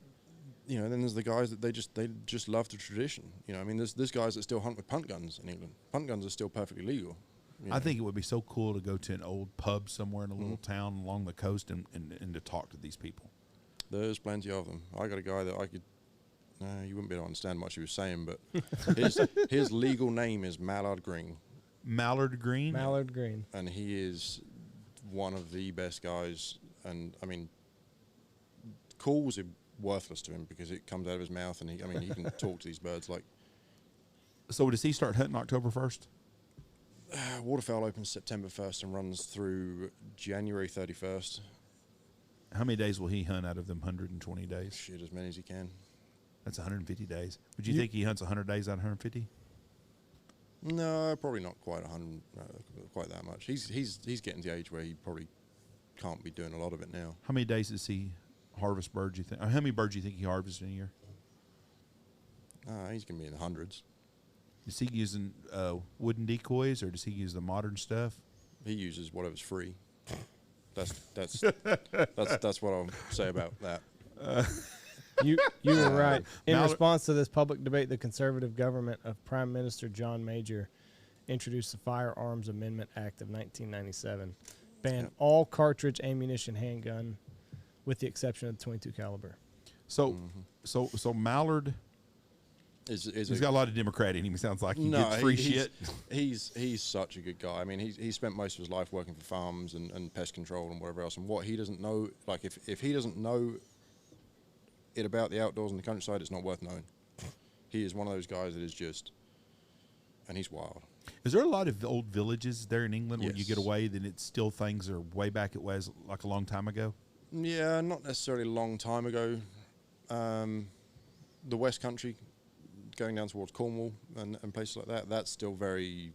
you know, then there's the guys that they just love the tradition. You know, I mean, there's guys that still hunt with punt guns in England. Punt guns are still perfectly legal. I think it would be so cool to go to an old pub somewhere in a little town along the coast and to talk to these people. There's plenty of them. I got a guy that I could. You wouldn't be able to understand much he was saying, but his legal name is Mallard Green. Mallard Green? Mallard Green. And he is one of the best guys. And, I mean, calls are worthless to him because it comes out of his mouth, and he can talk to these birds like. So does he start hunting October 1st? Waterfowl opens September 1st and runs through January 31st. How many days will he hunt out of them 120 days? Shit, as many as he can. That's 150 days. Would you think he hunts 100 days out of 150? No, probably not quite 100, quite that much. He's getting to the age where he probably can't be doing a lot of it now. How many days does he harvest birds, you think? Or how many birds do you think he harvests in a year? He's going to be in the hundreds. Is he using wooden decoys, or does he use the modern stuff? He uses whatever's free. That's what I'll say about that. You were right. In response to this public debate, the conservative government of Prime Minister John Major introduced the Firearms Amendment Act of 1997, banned all cartridge ammunition handgun, with the exception of the .22 caliber. So Mallard, he's got a lot of Democrat in him. He sounds like he gets free shit. He's such a good guy. I mean, he spent most of his life working for farms and pest control and whatever else. And what he doesn't know, like if he doesn't know it about the outdoors and the countryside, it's not worth knowing. He is one of those guys that is just, and he's wild. Is there a lot of old villages there in England Yes. when you get away that it's still things are way back it was like a long time ago? Yeah, not necessarily a long time ago. The West Country, going down towards Cornwall and places like that, that's still very,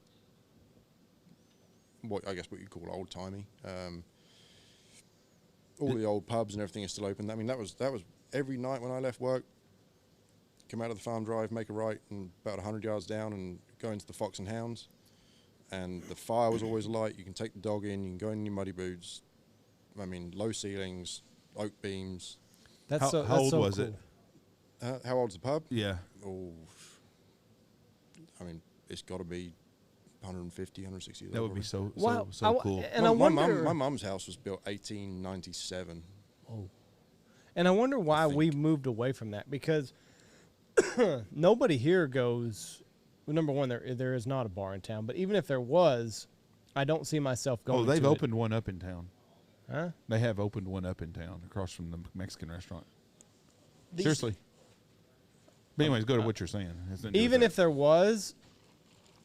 what you'd call old-timey. All the old pubs and everything is still open. I mean, that was every night when I left work, come out of the farm drive, make a right, and about 100 yards down and go into the Fox and Hounds. And the fire was always light. You can take the dog in, you can go in your muddy boots. I mean, low ceilings, oak beams. How old was it? How old's the pub? Yeah. Oh, I mean, it's got to be 150, 160 years That old. would be so Wow. cool. And I wonder, my mum's house was built 1897. Oh. And I wonder why we moved away from that, because nobody here goes. Well, number one, there is not a bar in town, but even if there was, I don't see myself going. Oh, they've to opened one up in town. Huh? They have opened one up in town across from the Mexican restaurant. Seriously. But anyways, go to what you're saying. Even if there was,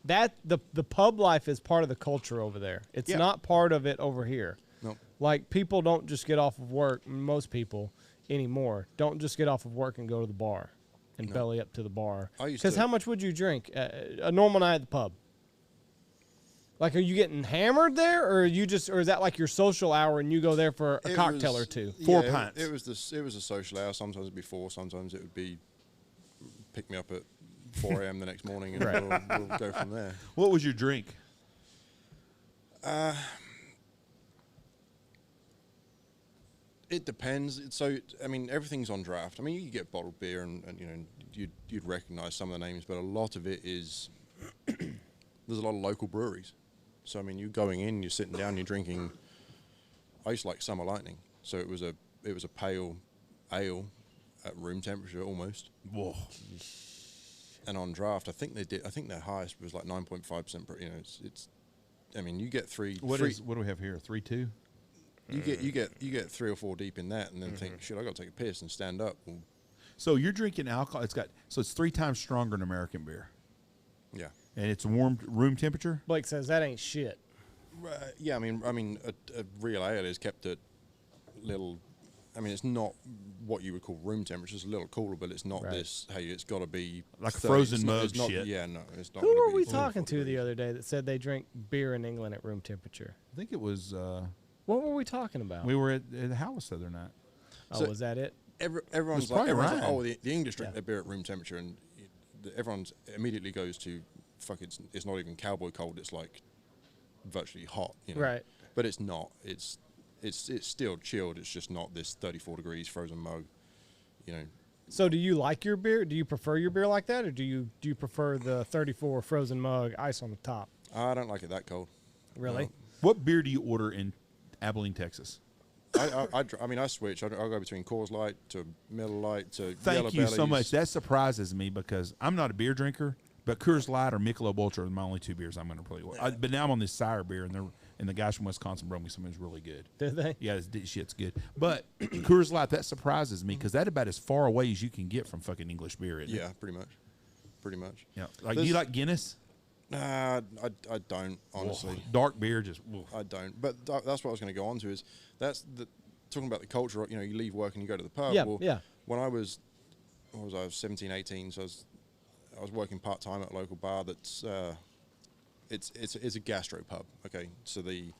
that the pub life is part of the culture over there. It's not part of it over here. No. Like, people don't just get off of work. Most people anymore don't just get off of work and go to the bar and belly up to the bar. Because how much would you drink a normal night at the pub? Like, are you getting hammered there, or is that like your social hour and you go there for a cocktail or two? 4 pints. It was a social hour. Sometimes it'd be 4. Sometimes it would be pick me up at 4 a.m. the next morning, and we'll go from there. What was your drink? It depends. So, I mean, everything's on draft. I mean, you get bottled beer, and you'd recognize some of the names, but a lot of it is there's a lot of local breweries. So, I mean, you're going in, you're sitting down, you're drinking. I used to like Summer Lightning, so it was a pale ale at room temperature almost. Whoa. And on draft, I think their highest was like 9.5%. You know, it's. I mean, you get three. What do we have here? 3.2. You get 3 or 4 deep in that, and then think, shit, I got to take a piss and stand up. Well, So you're drinking alcohol. It's 3 times stronger than American beer, yeah. and it's warm room temperature. Blake says that ain't shit. Yeah, I mean, a real ale is kept at little. I mean, it's not what you would call room temperature. It's a little cooler, but it's not this. Hey, it's got to be like 30. frozen It's not- mug it's not- shit. Yeah, no, it's not. Who gonna were we be talking 44 to the other day that said they drink beer in England at room temperature? I think it was. What were we talking about? We were at the house the other night. Oh, So- was that it? Everyone's probably like, right. oh, the English drink their beer at room temperature, and everyone immediately goes to, fuck, it's not even cowboy cold. It's like virtually hot, you know. Right. But it's not. It's still chilled. It's just not this 34 degrees frozen mug. You know, So do you like your beer? Do you prefer your beer like that, or do you prefer the 34 frozen mug, ice on the top? I don't like it that cold. Really? What beer do you order in Abilene, Texas? I mean, I switch. I'll go between Coors Light to Miller Light to Yellow Thank you so Bellies. much. That surprises me because I'm not a beer drinker, but Coors Light or Michelob Ultra are my only two beers I'm going to play with. But now I'm on this Sire beer, and the guys from Wisconsin brought me something that's really good. Did they? Yeah, this shit's good. But Coors Light, that surprises me because that's about as far away as you can get from fucking English beer, isn't it? Yeah, pretty much. Pretty much. Yeah. Like, do you like Guinness? Nah, I don't, honestly. Dark beer, just. I don't. But that's what I was going to go on to is talking about the culture. You know, you leave work and you go to the pub. Yeah, well, yeah. When I was 17, 18, so I was working part time at a local bar that's it's a gastro pub. Okay, so the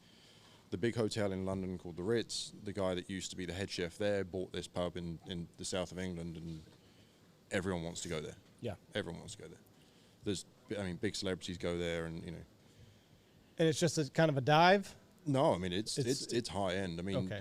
big hotel in London called the Ritz. The guy that used to be the head chef there bought this pub in the south of England, and everyone wants to go there. Yeah. Everyone wants to go there. Big celebrities go there, and you know. And it's just a kind of a dive. No, I mean it's high end. I mean, Okay.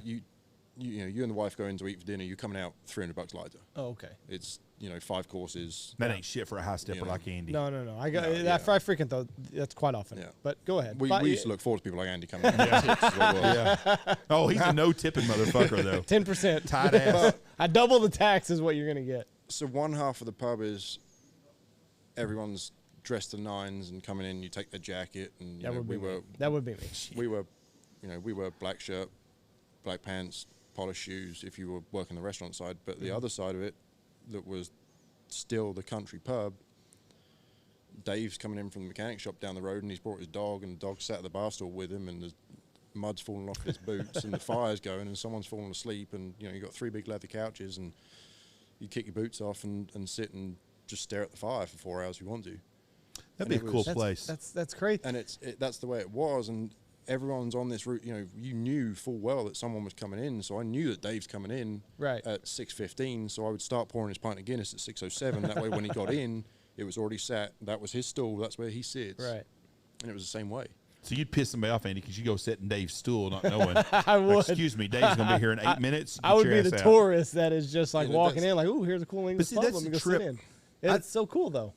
you and the wife go in to eat for dinner. You're coming out $300 lighter. Oh, okay. It's 5 courses. That ain't shit for a high stepper like Andy. No. I got No, that. yeah. I freaking though. That's quite often. Yeah. But go ahead. We used to look forward to people like Andy coming in. Oh, he's a no tipping motherfucker though. 10%. Tight ass. I double the tax is what you're gonna get. So one half of the pub is everyone's dressed to nines and coming in. You take their jacket, and That would be me. That would be me. we were black shirt, black pants, polished shoes if you were working the restaurant side. But the other side of it, that was still the country pub. Dave's coming in from the mechanic shop down the road, and he's brought his dog, and the dog sat at the bar stool with him, and the mud's falling off his boots, and the fire's going, and someone's falling asleep, and you got 3 big leather couches, and you kick your boots off and sit and just stare at the fire for 4 hours if you want to. That'd be a cool place. That's great. And that's the way it was, and everyone's on this route. You knew full well that someone was coming in, so I knew that Dave's coming in at 6:15. So I would start pouring his pint of Guinness at 6:07. That way, when he got in, it was already sat. That was his stool. That's where he sits. Right. And it was the same way. So you'd piss somebody off, Andy, because you go sit in Dave's stool not knowing. I would. Like, excuse me, Dave's going to be here in 8 minutes. I would be the tourist that is just like walking in, like, ooh, here's a cool English pub. that's Let me the go trip. sit in. It's so cool though.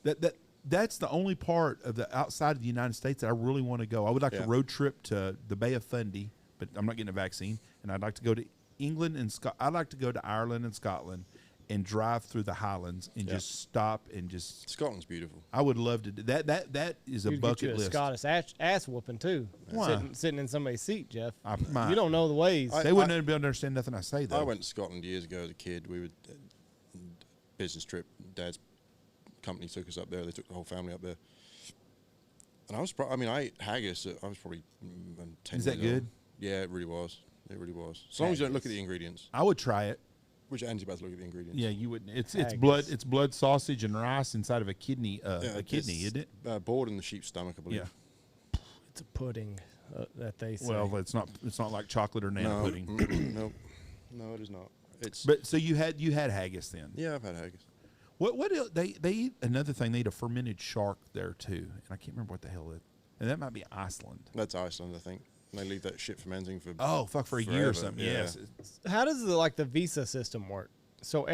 That's the only part of the outside of the United States that I really want to go. I would like to road trip to the Bay of Fundy, but I'm not getting a vaccine. And I'd like to go to England and I'd like to go to Ireland and Scotland and drive through the Highlands and just stop and just. Scotland's beautiful. I would love to do that. That is a You'd bucket get you a list. Scottish ass whooping too. Why? Sitting in somebody's seat, Jeff. I might. You don't know the ways. They wouldn't be able to understand nothing I say though. I went to Scotland years ago as a kid. We would business trip. Dad's company took us up there. They took the whole family up there. And I ate haggis. I was probably 10 Is that years old. good? Yeah, it really was. It really was. As long as you don't look at the ingredients. I would try it. Which Andy's about to look at the ingredients. Yeah, you wouldn't. It's Haggis. blood sausage and rice inside of a kidney. A kidney, isn't it? Bored in the sheep's stomach, I believe. Yeah. It's a pudding that they say. Well, it's not like chocolate or nana pudding. No, it is not. It's. But so you had haggis then. Yeah, I've had haggis. What else? They eat another thing. They eat a fermented shark there too, and I can't remember what the hell it. And that might be Iceland. That's Iceland, I think. And they leave that shit fermenting for. Oh fuck, for a year forever. or something. Yeah. Yes. How does the visa system work? So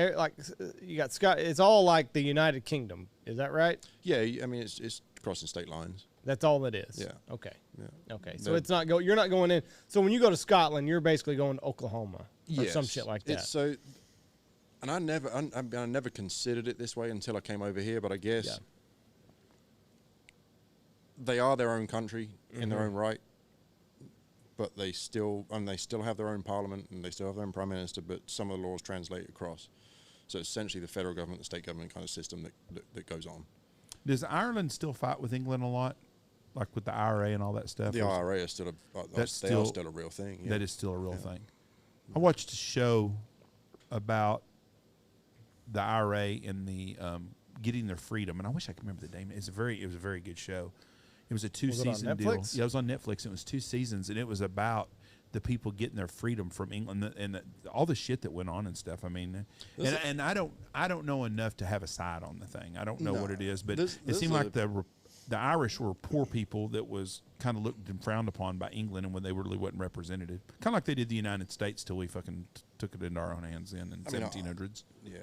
you got Scott. It's all like the United Kingdom. Is that right? Yeah, I mean it's crossing state lines. That's all it is. Yeah. Okay. Yeah. Okay. So it's not you're not going in. So when you go to Scotland, you're basically going to Oklahoma or Yes. some shit like that. It's so. And I never considered it this way until I came over here. But I guess they are their own country in their own right. But they still have their own parliament and they still have their own prime minister. But some of the laws translate across. So essentially, the federal government, the state government kind of system that goes on. Does Ireland still fight with England a lot, like with the IRA and all that stuff? The IRA is still they are still a real thing. Yeah. That is still a real thing. I watched a show about the IRA and the getting their freedom, and I wish I could remember the name. It was a very good show. It was a 2-season deal. Yeah, it was on Netflix. It was 2 seasons, and it was about the people getting their freedom from England and all the shit that went on and stuff. I mean, and I don't know enough to have a side on the thing. I don't know what it is, but it seemed like the Irish were poor people that was kind of looked and frowned upon by England, and when they really wasn't represented, kind of like they did the United States till we fucking took it into our own hands in 1700s. Yeah.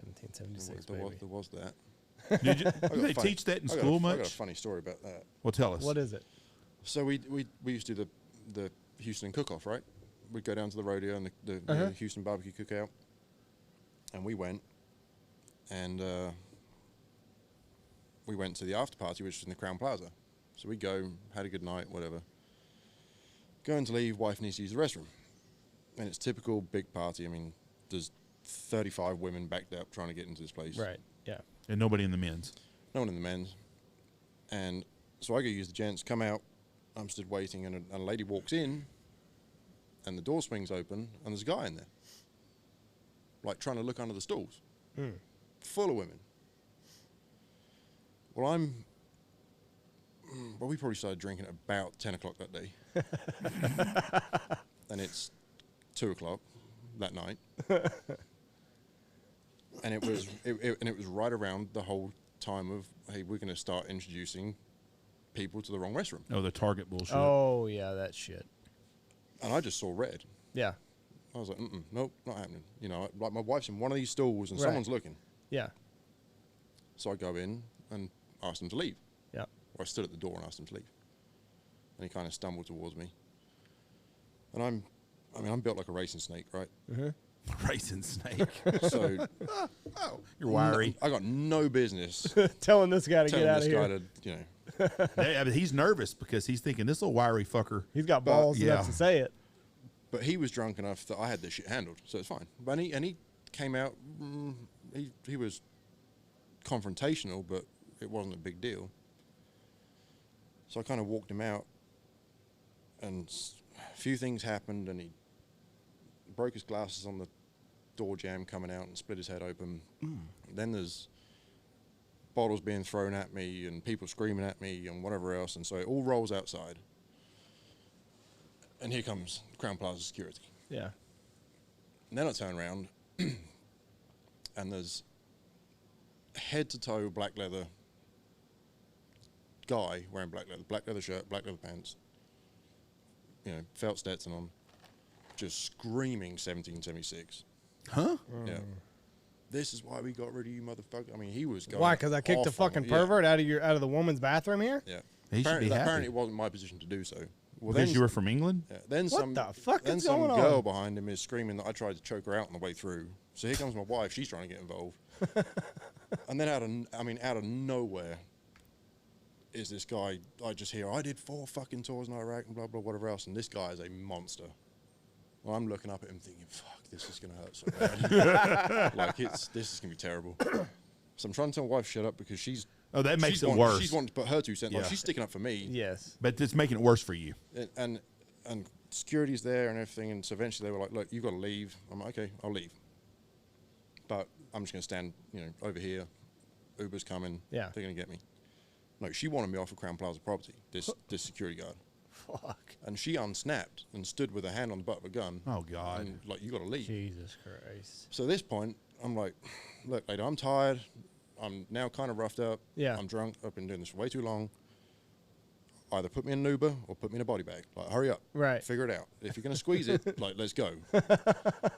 1776, there baby. was that. Did you, I got do they a funny- teach that in I got school I much? got a funny story about that. Well, tell us. What is it? So we used to do the Houston cook-off, right? We'd go down to the rodeo and the Houston barbecue cookout, and we went to the after party, which was in the Crown Plaza. So we go, had a good night, whatever. Going to leave, wife needs to use the restroom, and it's typical big party. I mean, there's 35 women backed up trying to get into this place. Right. Yeah. And nobody in the men's. No one in the men's. And so I go use the gents, come out, I'm stood waiting, and a lady walks in, and the door swings open, and there's a guy in there, like trying to look under the stools, full of women. Well, we probably started drinking at about 10 o'clock that day. And it's 2 o'clock that night. And it was right around the whole time of, hey, we're going to start introducing people to the wrong restroom. Oh, the Target bullshit. Oh yeah, that shit. And I just saw red. Yeah. I was like, nope, not happening. You know, like my wife's in one of these stalls and Right. someone's looking. Yeah. So I go in and asked him to leave. Yeah. Or I stood at the door and asked him to leave. And he kind of stumbled towards me. And I'm built like a racing snake, right? Racing snake. So You're wiry. I got no business Telling this guy to telling get out this of guy here. to, you know. Yeah, but he's nervous because he's thinking this little wiry fucker. He's got balls enough to say it. But he was drunk enough that I had this shit handled, so it's fine. But he came out. He was confrontational, but it wasn't a big deal. So I kind of walked him out, and a few things happened, and he broke his glasses on the door jamb coming out and split his head open. Then there's bottles being thrown at me and people screaming at me and whatever else, and so it all rolls outside. And here comes Crown Plaza security. Yeah. And then I turn around, and there's a head-to-toe black leather guy wearing black leather shirt, black leather pants, you know, felt Stetson on, just screaming 1776. Huh? Yeah. This is why we got rid of you, motherfucker. I mean, he was going. Why? Because I kicked a off on fucking me. pervert out of the woman's bathroom here. Yeah. He should be happy. Apparently, it wasn't my position to do so. Well, Because you were from England? Yeah, then What some, the fuck then is some going girl on? behind him is screaming that I tried to choke her out on the way through. So here comes my wife. She's trying to get involved. And then out of nowhere is this guy. I just hear, I did 4 fucking tours in Iraq and blah, blah, whatever else. And this guy is a monster. Well, I'm looking up at him thinking, fuck, this is going to hurt so bad. Like, this is going to be terrible. So I'm trying to tell my wife, shut up, because she's... Oh, that makes she's it wanting- worse. She's wanting to put her 2 cents. Like, Yeah. she's sticking up for me. Yes. But it's making it worse for you. And security's there and everything, and so eventually they were like, look, you've got to leave. I'm like, okay, I'll leave. But I'm just going to stand, you know, over here. Uber's coming. Yeah. They're going to get me. No, she wanted me off of Crown Plaza property, this security guard. Fuck. And she unsnapped and stood with her hand on the butt of a gun. Oh, God. And like, you got to leave. Jesus Christ. So at this point, I'm like, look, lady, I'm tired. I'm now kind of roughed up. Yeah. I'm drunk. I've been doing this for way too long. Either put me in an Uber or put me in a body bag. Like, hurry up. Right. Figure it out. If you're going to squeeze it, like, let's go.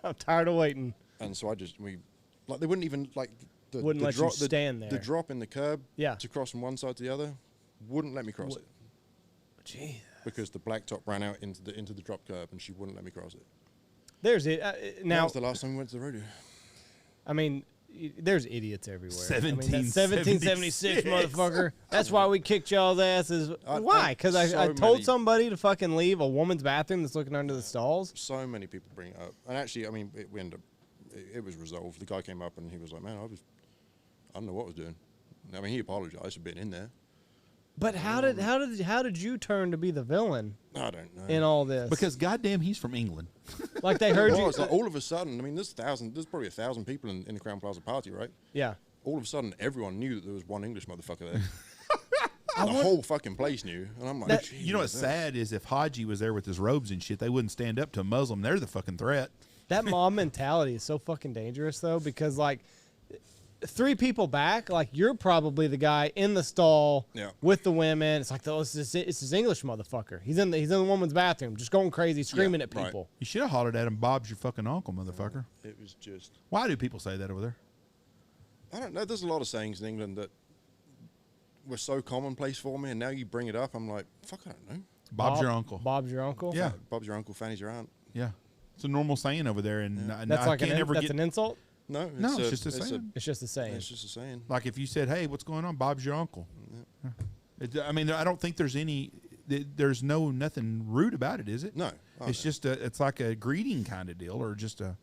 I'm tired of waiting. And so they wouldn't even, like, Wouldn't let you stand there. The drop in the curb Yeah. to cross from one side to the other wouldn't let me cross it. Jeez. Because the blacktop ran out into the drop curb and she wouldn't let me cross it. There's it. That Now, was the last time we went to the rodeo. I mean, there's idiots everywhere. I mean, that 1776, 1776 motherfucker. That's why we kicked y'all's asses. Why? Because I so told many- somebody to fucking leave a woman's bathroom that's looking under the stalls. So many people bring it up. And actually, I mean, we ended up, it was resolved. The guy came up and he was like, man, I don't know what I was doing. I mean, he apologized for being in there. But how did you turn to be the villain I don't know. in all this? Because, goddamn, he's from England. like they heard Well, you. it's like all of a sudden, I mean, there's probably 1,000 people in the Crown Plaza party, right? Yeah. All of a sudden, everyone knew that there was one English motherfucker there. The whole fucking place knew. And I'm like, You know what's sad is if Haji was there with his robes and shit, they wouldn't stand up to a Muslim. They're the fucking threat. That mob mentality is so fucking dangerous, though, because like 3 people back, like you're probably the guy in the stall Yeah. with the women. It's like, it's this English motherfucker. He's in the woman's bathroom, just going crazy, screaming at right. people. You should have hollered at him, Bob's your fucking uncle, motherfucker. It was just, Why do people say that over there? I don't know. There's a lot of sayings in England that were so commonplace for me, and now you bring it up, I'm like, fuck, I don't know. Bob's your uncle. Bob's your uncle. Yeah. Bob's your uncle, Fanny's your aunt. Yeah. It's a normal saying over there, and That's I like can't ever get an insult. No, No, it's just a saying. It's just a saying. It's just a saying. like if you said, "Hey, what's going on?" Bob's your uncle. Yeah. I mean, I don't think there's there's nothing rude about it, is it? No. Oh, It's no. just it's like a greeting kind of deal, or just a.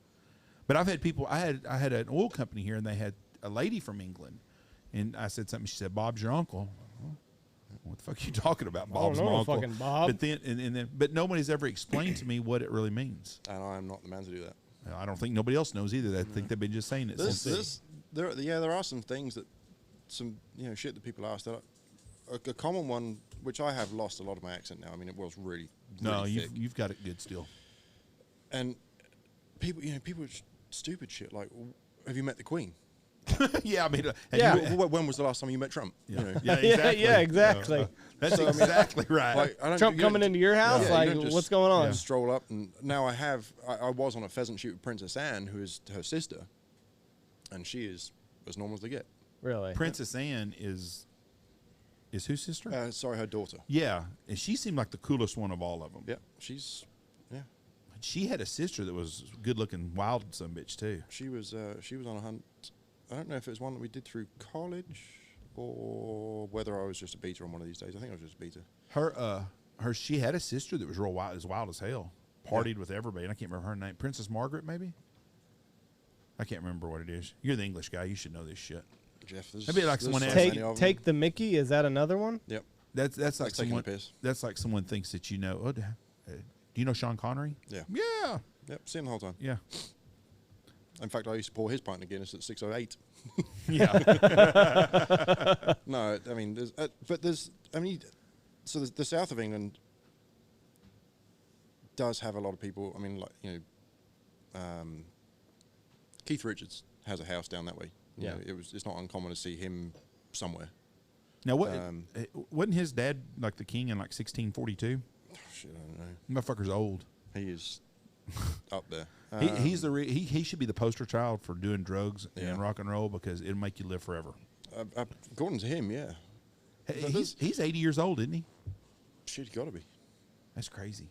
But I've had people. I had an oil company here, and they had a lady from England, and I said something. She said, "Bob's your uncle." What the fuck are you talking about? Bob's my uncle. Fucking Bob. But then, but nobody's ever explained to me what it really means. And I am not the man to do that. I don't think nobody else knows either. I think they've been just saying it. There are some things that, shit that people ask. That a common one, which I have lost a lot of my accent now. I mean, it was really No, thick. you've got it good still. And people, stupid shit like, have you met the Queen? Yeah, I mean, When was the last time you met Trump? Yeah, You know? yeah, exactly. Yeah, exactly. That's exactly right. Like, I don't- Trump you coming don't- into your house, Yeah, you like, don't just- what's going on? Stroll up, and now I was on a pheasant shoot with Princess Anne, who is her sister, and she is as normal as they get. Really? Princess Anne is whose sister? Sorry, her daughter. Yeah, and she seemed like the coolest one of all of them. Yeah, She had a sister that was good looking, wild some bitch too. she was on a hunt. I don't know if it was one that we did through college or whether I was just a beater on one of these days. I think I was just a beater. She had a sister that was real wild as hell. Partied with everybody, and I can't remember her name. Princess Margaret, maybe. I can't remember what it is. You're the English guy. You should know this shit. Jeff, That'd be like someone so asked- many of them. Take the Mickey. Is that another one? Yep. That's like Like taking someone. the piss. That's like someone thinks that you know. Oh, do you know Sean Connery? Yeah. Yeah. Yep. See him the whole time. Yeah. In fact, I used to pour his pint of Guinness at 6:08. Yeah. No, I mean, so the south of England does have a lot of people. I mean, like, Keith Richards has a house down that way. You know, it's not uncommon to see him somewhere. Now, wasn't his dad like the king in like 1642? Oh, shit, I don't know. Motherfucker's old. He is up there. He should be the poster child for doing drugs Yeah. and rock and roll because it'll make you live forever. According to him, yeah. He's 80 years old, isn't he? Shit, got to be. That's crazy.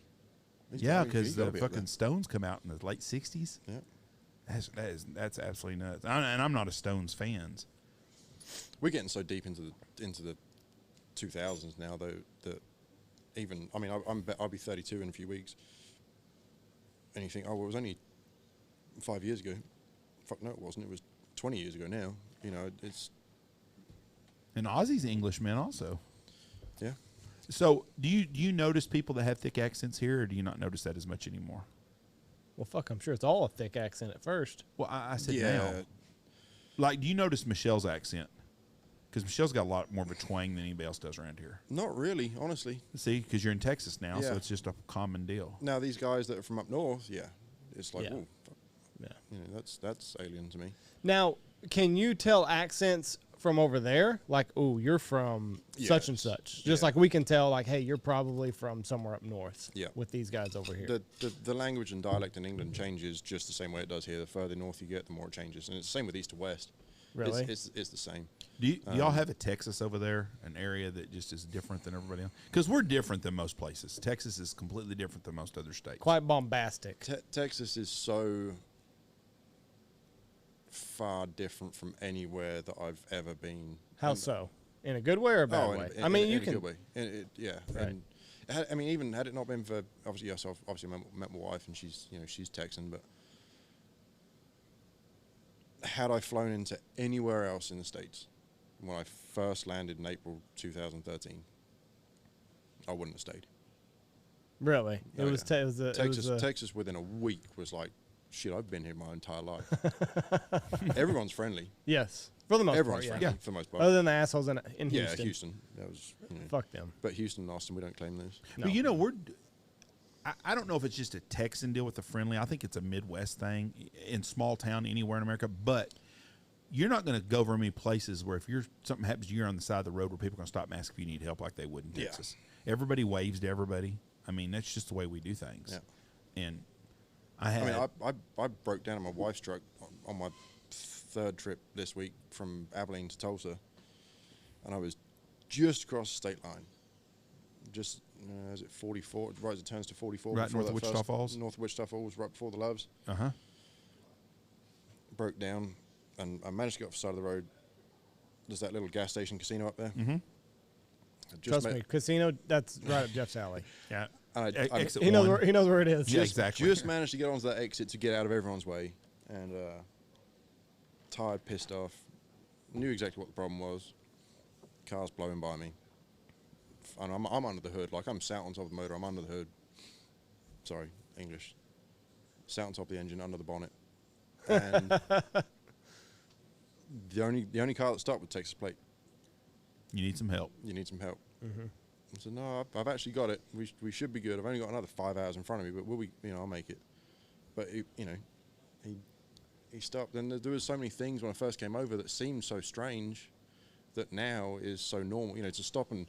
He's Yeah, gotta be- because he's the gotta be up fucking Stones come out in the late 60s. there. Yeah. That's absolutely nuts. And I'm not a Stones fan. We're getting so deep into the 2000s now, though, that even, I mean, I'll be 32 in a few weeks. And you think, oh, well, it was only 5 years ago. Fuck, no, it wasn't. It was 20 years ago now. You know, it's... And Ozzy's Englishman also. Yeah. So do you notice people that have thick accents here, or do you not notice that as much anymore? Well, fuck, I'm sure it's all a thick accent at first. Well, I said Yeah. now. Like, do you notice Michelle's accent? Because Michelle's got a lot more of a twang than anybody else does around here. Not really, honestly. See, because you're in Texas now, so Yeah. it's just a common deal. Now, these guys that are from up north, yeah, it's like, Yeah. oh, fuck. Yeah. You know, that's alien to me. Now, can you tell accents from over there? Like, oh, you're from such and Yes. such. Just Yeah. like we can tell, like, hey, you're probably from somewhere up north. Yeah. With these guys over here. The language and dialect in England changes just the same way it does here. The further north you get, the more it changes. And it's the same with east to west. Really? It's the same. Do y'all have a Texas over there, an area that just is different than everybody else? Because we're different than most places. Texas is completely different than most other states. Quite bombastic. Texas is so far different from anywhere that I've ever been. How And- so? In a good way or a bad way? I mean, you in a can. good way. Yeah. Right. And even had it not been for obviously, yes, I've obviously met my wife, and she's Texan, but had I flown into anywhere else in the States when I first landed in April 2013, I wouldn't have stayed. Really? It Oh, was. yeah. It was a, Texas within a week was like, shit, I've been here my entire life. Everyone's friendly. Yes, for the most Everyone's part. friendly Yeah. for the most part. Other than the assholes in Yeah, Houston. Houston. That was. Fuck them. But Houston and Austin, we don't claim those. But you know, I don't know if it's just a Texan deal with the friendly. I think it's a Midwest thing in small town anywhere in America. But you're not going to go very many places where if something happens, you're on the side of the road where people are going to stop and ask if you need help like they would in Yeah. Texas. Everybody waves to everybody. I mean, that's just the way we do things. Yeah. And I had. I broke down in my wife's truck on my third trip this week from Abilene to Tulsa, and I was just across the state line. Just, is it 44? Right as it turns to 44. Right north of Wichita Falls? North of Wichita Falls, right before the Loves. Uh-huh. Broke down, and I managed to get off the side of the road. There's that little gas station casino up there. Mm-hmm. Trust me, casino, that's right up Jeff's alley. Yeah. Exit he knows where it is. Yeah, exactly. Just managed to get onto that exit to get out of everyone's way, and tired, pissed off, knew exactly what the problem was. Cars blowing by me, and I'm under the hood, like I'm sat on top of the motor. I'm under the hood. Sorry, English. Sat on top of the engine, under the bonnet, and the only car that stopped with Texas plate. You need some help. You need some help. Mm-hmm. I said, no, I've actually got it. We should be good. I've only got another 5 hours in front of me, but I'll make it. But he stopped. And there was so many things when I first came over that seemed so strange that now is so normal. To stop and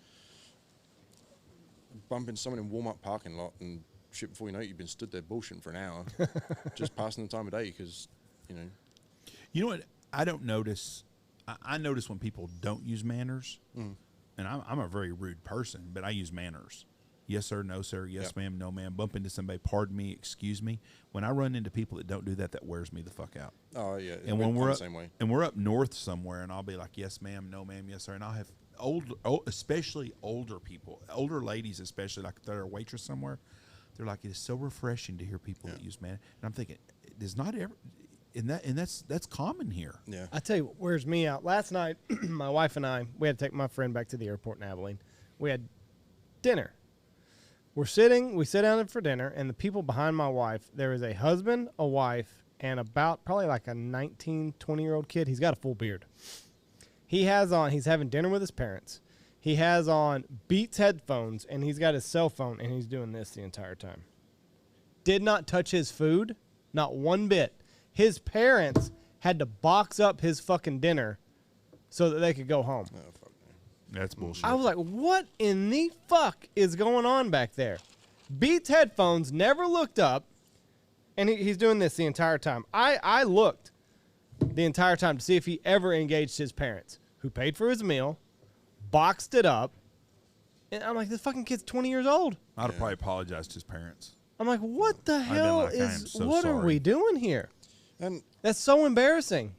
bump into someone in Walmart parking lot and shit, before you know it, you've been stood there bullshitting for an hour, just passing the time of day because, You know what? I don't notice. I notice when people don't use manners. Mm. And I'm a very rude person, but I use manners. Yes, sir. No, sir. Yes, ma'am. No, ma'am. Bump into somebody. Pardon me. Excuse me. When I run into people that don't do that, that wears me the fuck out. Oh, yeah. And when we're the up, same way. and we're up north somewhere, and I'll be like, yes, ma'am. No, ma'am. Yes, sir. And I'll have especially older people, older ladies especially, like if they're a waitress somewhere, they're like, it is so refreshing to hear people that use man. And I'm thinking, there's not ever, and that's common here. Yeah. I tell you what wears me out. Last night, my wife and I, we had to take my friend back to the airport in Abilene. We had dinner. We sit down for dinner, and the people behind my wife, there is a husband, a wife, and about probably like a 19, 20-year-old kid. He's got a full beard. He's having dinner with his parents. He has on Beats headphones, and he's got his cell phone, and he's doing this the entire time. Did not touch his food, not one bit. His parents had to box up his fucking dinner so that they could go home. Oh, fuck me. That's bullshit. I was like, what in the fuck is going on back there? Beats headphones, never looked up, and he's doing this the entire time. I looked the entire time to see if he ever engaged his parents, who paid for his meal, boxed it up, and I'm like, this fucking kid's 20 years old. I'd have probably apologized to his parents. I'm like, what the hell like, I am so what are sorry. we doing here? And That's so embarrassing.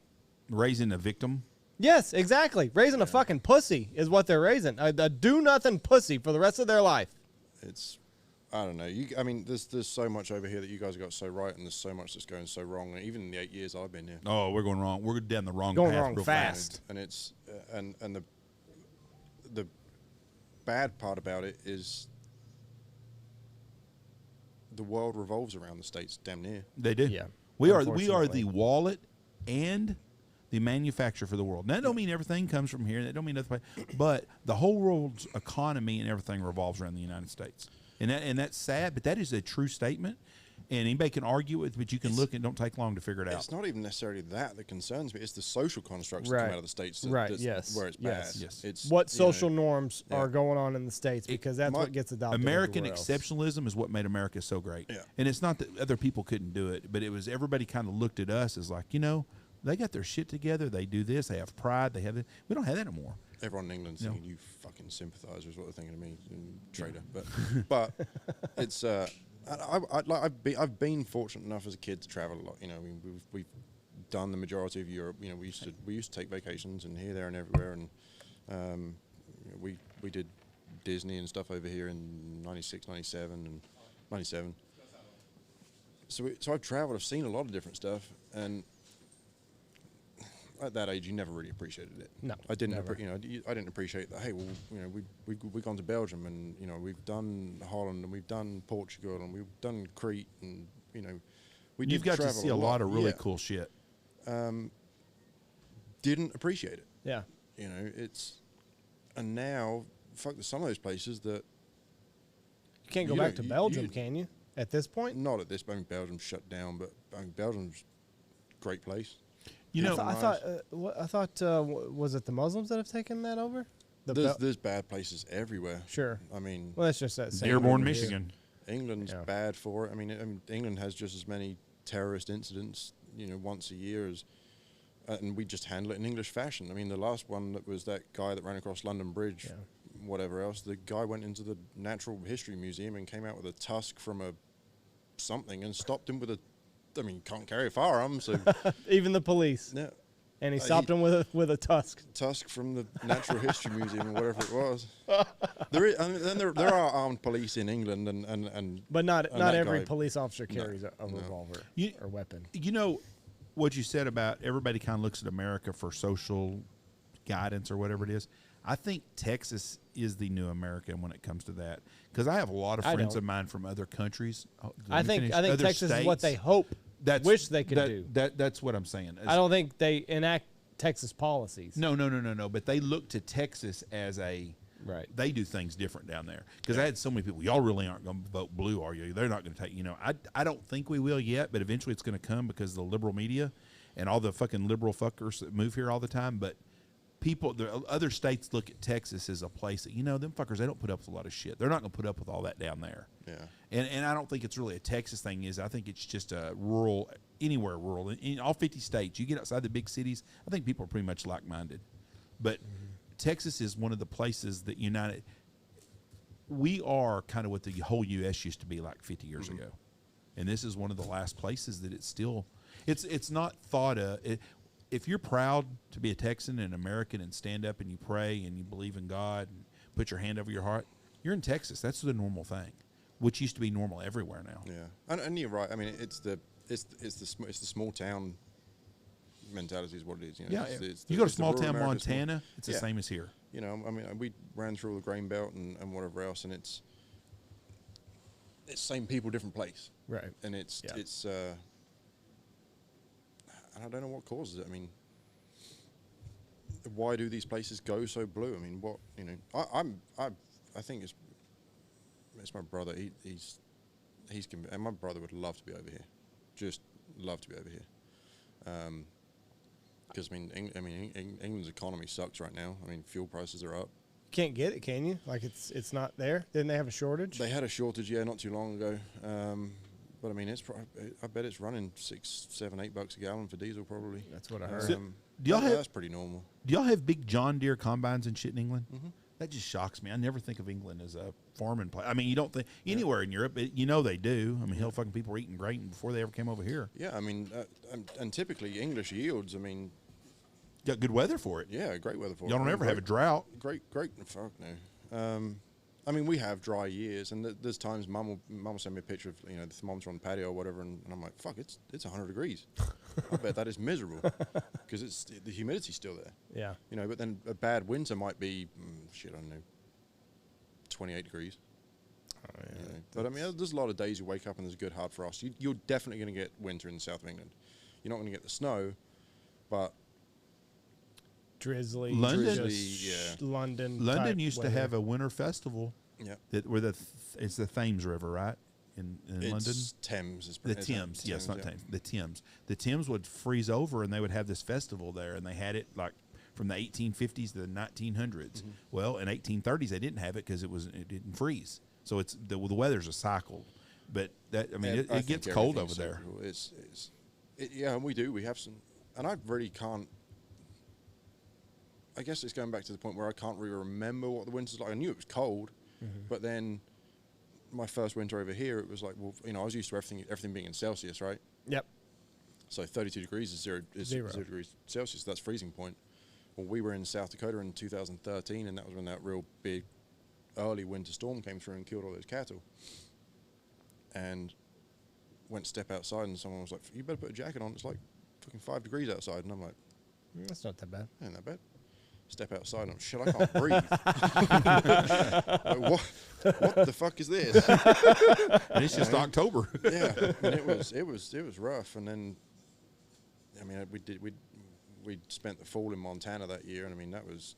Raising a victim. Yes, exactly. Raising a fucking pussy is what they're raising. A do-nothing pussy for the rest of their life. it's, I don't know. There's so much over here that you guys have got so right, and there's so much that's going so wrong. And even in the 8 years I've been here, Oh, we're going wrong. We're down the wrong Going path wrong real fast. and it's and the bad part about it is the world revolves around the states, damn near. They do. Yeah. We are Unfortunately. the wallet and the manufacturer for the world. And that don't mean everything comes from here. That don't mean other place. But the whole world's economy and everything revolves around the United States. And that's sad, but that is a true statement. And anybody can argue it, but you can look and don't take long to figure it out. It's not even necessarily that concerns me. It's the social constructs that Right. come out of the states Right, that's where it's yes. bad. Yes. It's What you know, social norms yeah. are going on in the States, because that's what gets adopted. American everywhere else. exceptionalism is what made America so great. Yeah. And it's not that other people couldn't do it, but it was everybody kind of looked at us as like, they got their shit together. They do this. They have pride. They have it. We don't have that anymore. Everyone in England No. saying you fucking sympathiser is what they're thinking of me, traitor. But it's I've been fortunate enough as a kid to travel a lot. We've done the majority of Europe. We used to take vacations and here, there, and everywhere. And we did Disney and stuff over here in '96, '97, and '97. So I've traveled. I've seen a lot of different stuff, and at that age, you never really appreciated it. No, I didn't. never. I didn't appreciate that. Hey, well, we've gone to Belgium, and we've done Holland, and we've done Portugal, and we've done Crete, and You've got to see a lot of really cool shit. Didn't appreciate it. Yeah. And now, fuck, there's some of those places that You can't go You back don't- to you- Belgium, you- can you? At this point? not at this point. Belgium's shut down, but Belgium's a great place. I thought was it the Muslims that have taken that over? There's bad places everywhere. Sure. I mean, Well, that's just that same Dearborn, over here. Michigan. England's Yeah. bad for it. I mean, England has just as many terrorist incidents, once a year as and we just handle it in English fashion. I mean, the last one that was that guy that ran across London Bridge, whatever else. The guy went into the Natural History Museum and came out with a tusk from a something and stopped him with a. I mean, can't carry a firearm, so even the police. Yeah. And he stopped him with a tusk. Tusk from the Natural History Museum or whatever it was. There are armed police in England, and but not every police officer carries a revolver or weapon. You know what you said about everybody kind of looks at America for social guidance or whatever it is. I think Texas is the new America when it comes to that, because I have a lot of friends of mine from other countries. I think Texas is what they hope. Wish they could do. That's what I'm saying. I don't think they enact Texas policies. No. But they look to Texas as a right. They do things different down there. Because I had so many people. Y'all really aren't going to vote blue, are you? They're not going to take. I don't think we will yet, but eventually it's going to come because of the liberal media and all the fucking liberal fuckers that move here all the time. But people, the other states look at Texas as a place that them fuckers. They don't put up with a lot of shit. They're not going to put up with all that down there. Yeah. And I don't think it's really a Texas thing. I think it's just a rural, anywhere rural. In all 50 states, you get outside the big cities, I think people are pretty much like-minded. But Texas is one of the places that we are kind of what the whole U.S. used to be like 50 years ago. And this is one of the last places that it's still, it's not thought of. If you're proud to be a Texan and American and stand up and you pray and you believe in God and put your hand over your heart, you're in Texas. That's the normal thing, which used to be normal everywhere now. Yeah, and you're right. I mean, it's the small town mentality is what it is. You go to small town Montana, it's the same as here. I mean, we ran through all the grain belt and whatever else, and it's same people, different place. Right. And it's I don't know what causes it. I mean, why do these places go so blue? I mean, I think it's my brother. He's and my brother would love to be over here, just love to be over here. Because England's economy sucks right now. I mean, fuel prices are up. Can't get it, can you? Like it's not there. Didn't they have a shortage? They had a shortage, not too long ago. But I mean, I bet it's running $6, $7, $8 a gallon for diesel probably. That's what I heard. Do y'all that's pretty normal. Do y'all have big John Deere combines and shit in England? Mm-hmm. That just shocks me. I never think of England as a farming place. I mean, you don't think anywhere in Europe, they do. I mean, hell, fucking people were eating grain before they ever came over here. Yeah, I mean, and typically English yields. I mean, got good weather for it. Yeah, great weather for it. Y'all don't ever have a drought. Great. Fuck no. I mean, we have dry years, and there's times Mum will send me a picture of the thermometer on the patio or whatever, and I'm like, fuck, it's 100 degrees. I bet that is miserable because the humidity's still there. Yeah. But then a bad winter might be I don't know, 28 degrees. Oh yeah. But I mean, there's a lot of days you wake up and there's a good hard frost. You're definitely going to get winter in the south of England. You're not going to get the snow, but drizzly. London used to have a winter festival. Yeah. It's the Thames River, right? In London. Thames. The Thames. Yes, not Thames. The Thames. The Thames would freeze over, and they would have this festival there, and they had it like from the 1850s to the 1900s. Mm-hmm. Well, in 1830s they didn't have it because it didn't freeze. So it's the weather's a cycle, but it gets cold over there. Yeah, and we do. We have some, and I really can't. I guess it's going back to the point where I can't really remember what the winter's like. I knew it was cold, but then my first winter over here, it was like, I was used to everything being in Celsius, right? Yep. So 32 degrees is zero degrees Celsius. That's freezing point. Well, we were in South Dakota in 2013, and that was when that real big early winter storm came through and killed all those cattle. And went to step outside, and someone was like, "You better put a jacket on. It's like fucking 5 degrees outside." And I'm like, "That's not that bad. Ain't that bad." Step outside, and shit, I can't breathe. Like, what the fuck is this? And it's just October. Yeah, and it was rough. And then, I mean, we spent the fall in Montana that year, and I mean that was.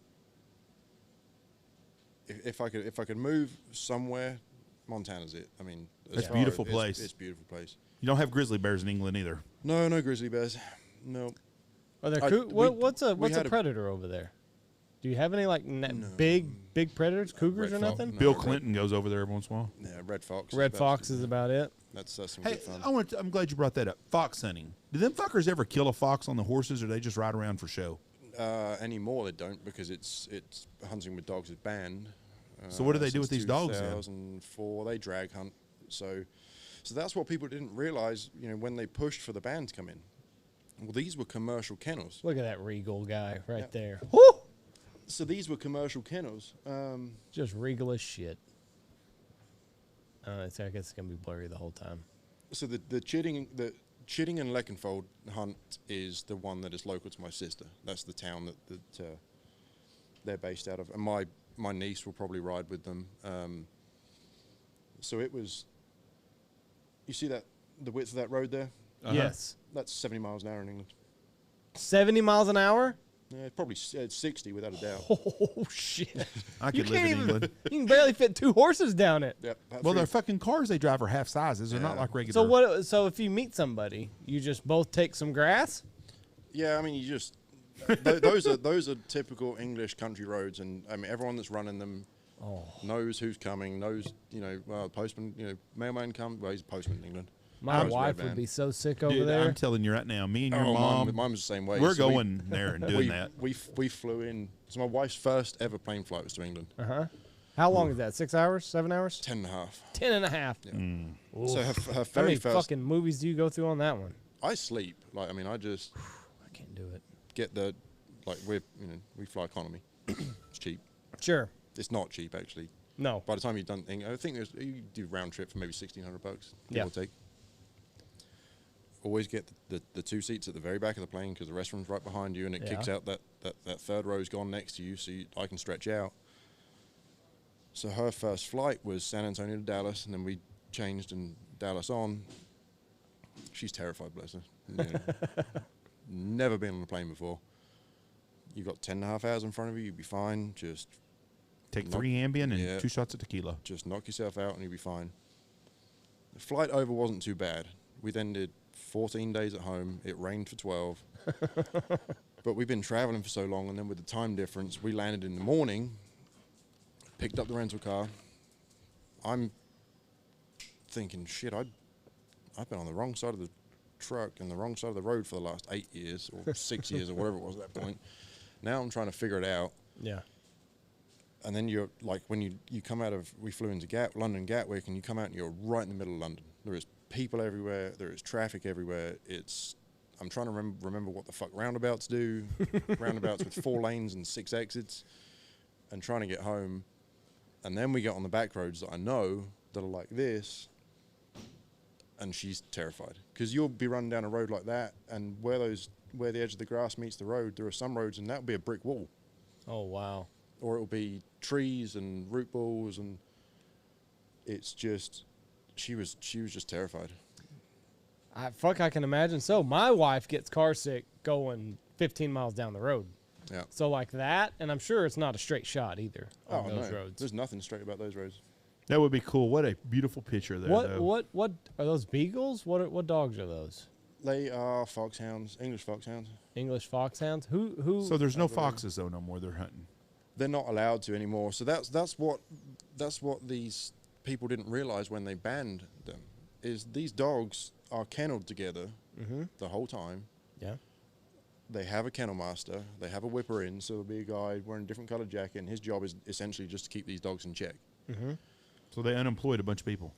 If I could move somewhere, Montana's it. I mean, it's a beautiful place. It's a beautiful place. You don't have grizzly bears in England either. No grizzly bears. No. Are there what's a predator over there? Do you have any like big predators, cougars Red or fox, nothing? no. Bill red- Clinton goes over there every once in a while. Yeah, red fox. Red fox is about it. That's some Hey, good fun. I'm glad you brought that up. Fox hunting. Do them fuckers ever kill a fox on the horses, or they just ride around for show? Anymore they don't, because it's hunting with dogs is banned. So what do they do since with these dogs then? 2004, they drag hunt. So that's what people didn't realize. When they pushed for the ban to come in. Well, these were commercial kennels. Look at that regal guy right Yeah. there. Woo! So these were commercial kennels. Just regal as shit. I guess it's gonna be blurry the whole time. So the Chidding and Leckenfold hunt is the one that is local to my sister. That's the town that they're based out of, and my niece will probably ride with them. So it was. You see the width of that road there? Yes. That's 70 miles an hour in England. 70 miles an hour? Yeah, it's probably 60 without a doubt. Oh shit! I could live in England. You can barely fit 2 horses down it. Yep. Well, their fucking cars they drive are half sizes. They're not Yeah. like regular. So what? So if you meet somebody, you just both take some grass. Yeah, I mean, you just those are typical English country roads, and I mean everyone that's running them knows who's coming. Knows postman. Mailman comes. Well, he's a postman in England. My Comes wife red would van. be so sick over Dude, there. I'm telling you right now, me and your Oh, mom, mine was the same way. we're So going there and doing that. We flew in. So my wife's first ever plane flight was to England. How long is that? 6 hours? 7 hours? 10 and a half. 10 and a half. Yeah. Oof. So her How very many first. fucking movies do you go through on that one? I sleep. I just I can't do it. get we fly economy. It's cheap. Sure. It's not cheap actually. No. By the time you've done, I think you do round trip for maybe $1,600, give Yeah. or take. Always get the 2 seats at the very back of the plane because the restroom's right behind you, and it kicks Yeah. out that third row's gone next to you, so I can stretch out. So her first flight was San Antonio to Dallas, and then we changed and Dallas on. She's terrified, bless her. Never been on a plane before. You've got 10 and a half hours in front of you, you'll be fine. Just Take 3 Ambien and Yeah. 2 shots of tequila. just knock yourself out and you'll be fine. The flight over wasn't too bad. We then did 14 days at home. It rained for 12. But we've been traveling for so long, and then with the time difference, we landed in the morning, picked up the rental car. I'm thinking, shit, I've been on the wrong side of the truck and the wrong side of the road for the last 8 years or 6 years or whatever it was at that point. Now I'm trying to figure it out. Yeah. And then you're like, when you come out of, we flew into London Gatwick, and you come out and you're right in the middle of London. There is people everywhere. There is traffic everywhere. I'm trying to remember what the fuck roundabouts do. Roundabouts with 4 lanes and 6 exits, and trying to get home. And then we get on the back roads that I know that are like this, and she's terrified because you'll be running down a road like that, and where the edge of the grass meets the road, there are some roads, and that'll be a brick wall. Oh wow. Or it'll be trees and root balls, and it's just she was just terrified. I can imagine. So my wife gets car sick going 15 miles down the road. Yeah. So like that, and I'm sure it's not a straight shot either on those no, roads. there's nothing straight about those roads. That would be cool. What a beautiful picture there. though. What are those beagles? What dogs are those? They are foxhounds, English foxhounds. English foxhounds? Who So there's no foxes though no more. They're hunting. They're not allowed to anymore. So that's what these people didn't realize when they banned them. Is these dogs are kennelled together the whole time. Yeah. They have a kennel master. They have a whipper in, so there'll be a guy wearing a different colored jacket, and his job is essentially just to keep these dogs in check. So they unemployed a bunch of people.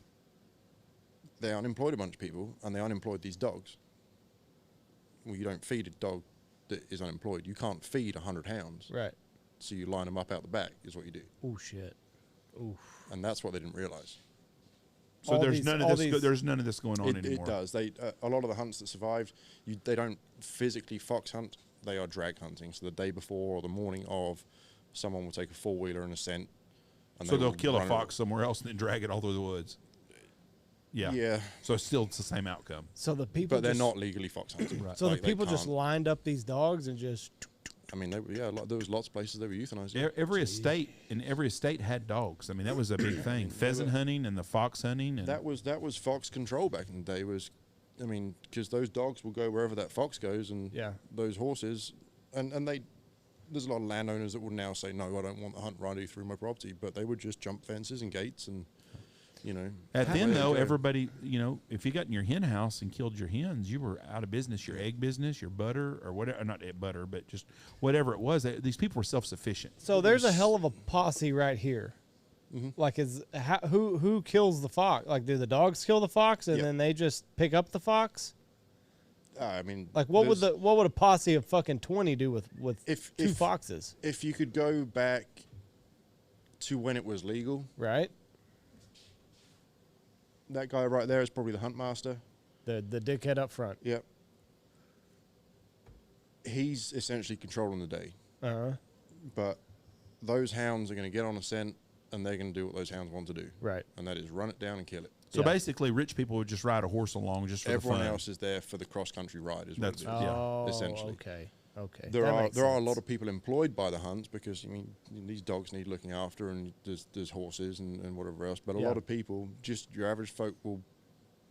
They unemployed a bunch of people, and they unemployed these dogs. Well, you don't feed a dog that is unemployed. You can't feed 100 hounds. Right. So you line them up out the back is what you do. Oh shit. Oof. And that's what they didn't realize. So All there's these- none all of this. these- There's none of this going on It anymore. does. They a lot of the hunts that survived, they don't physically fox hunt. They are drag hunting. So the day before or the morning of, someone will take a 4-wheeler and a scent. And So they they'll will kill a run it- fox somewhere else and then drag it all through the woods. Yeah. Yeah, So it's still the same outcome. So the people but they're just, not legally fox hunting. Right. So Like, the they people just can't. lined up these dogs and just I mean, there was lots of places they were euthanized. Every estate had dogs. I mean, that was a big thing. Pheasant hunting and the fox hunting. And That was fox control back in the day. I mean, because those dogs will go wherever that fox goes, and Yeah. those horses, and they there's a lot of landowners that will now say, no, I don't want the hunt running through my property, but they would just jump fences and gates and, you know. At away then, they though, go. everybody, you know, if you got in your hen house and killed your hens, you were out of business. Your egg business, your butter, or whatever, not butter, but just whatever it was. These people were self-sufficient. So there's a hell of a posse right here. Like, who kills the fox? Like, do the dogs kill the fox and Yep. then they just pick up the fox? I mean, Like, what would a posse of fucking 20 do with two foxes? If you could go back to when it was legal, Right? that guy right there is probably the hunt master. The dickhead up front. Yep. He's essentially controlling the day. Uh-huh. But those hounds are going to get on a scent, and they're going to do what those hounds want to do. Right. And that is run it down and kill it. So basically, rich people would just ride a horse along just for Everyone the fun. else is there for the cross-country ride, is That's- what it is. yeah, Oh, essentially. Okay. There That are makes a sense. lot of people employed by the hunts because, I mean, these dogs need looking after, and there's horses and whatever else. But a lot of people, just your average folk,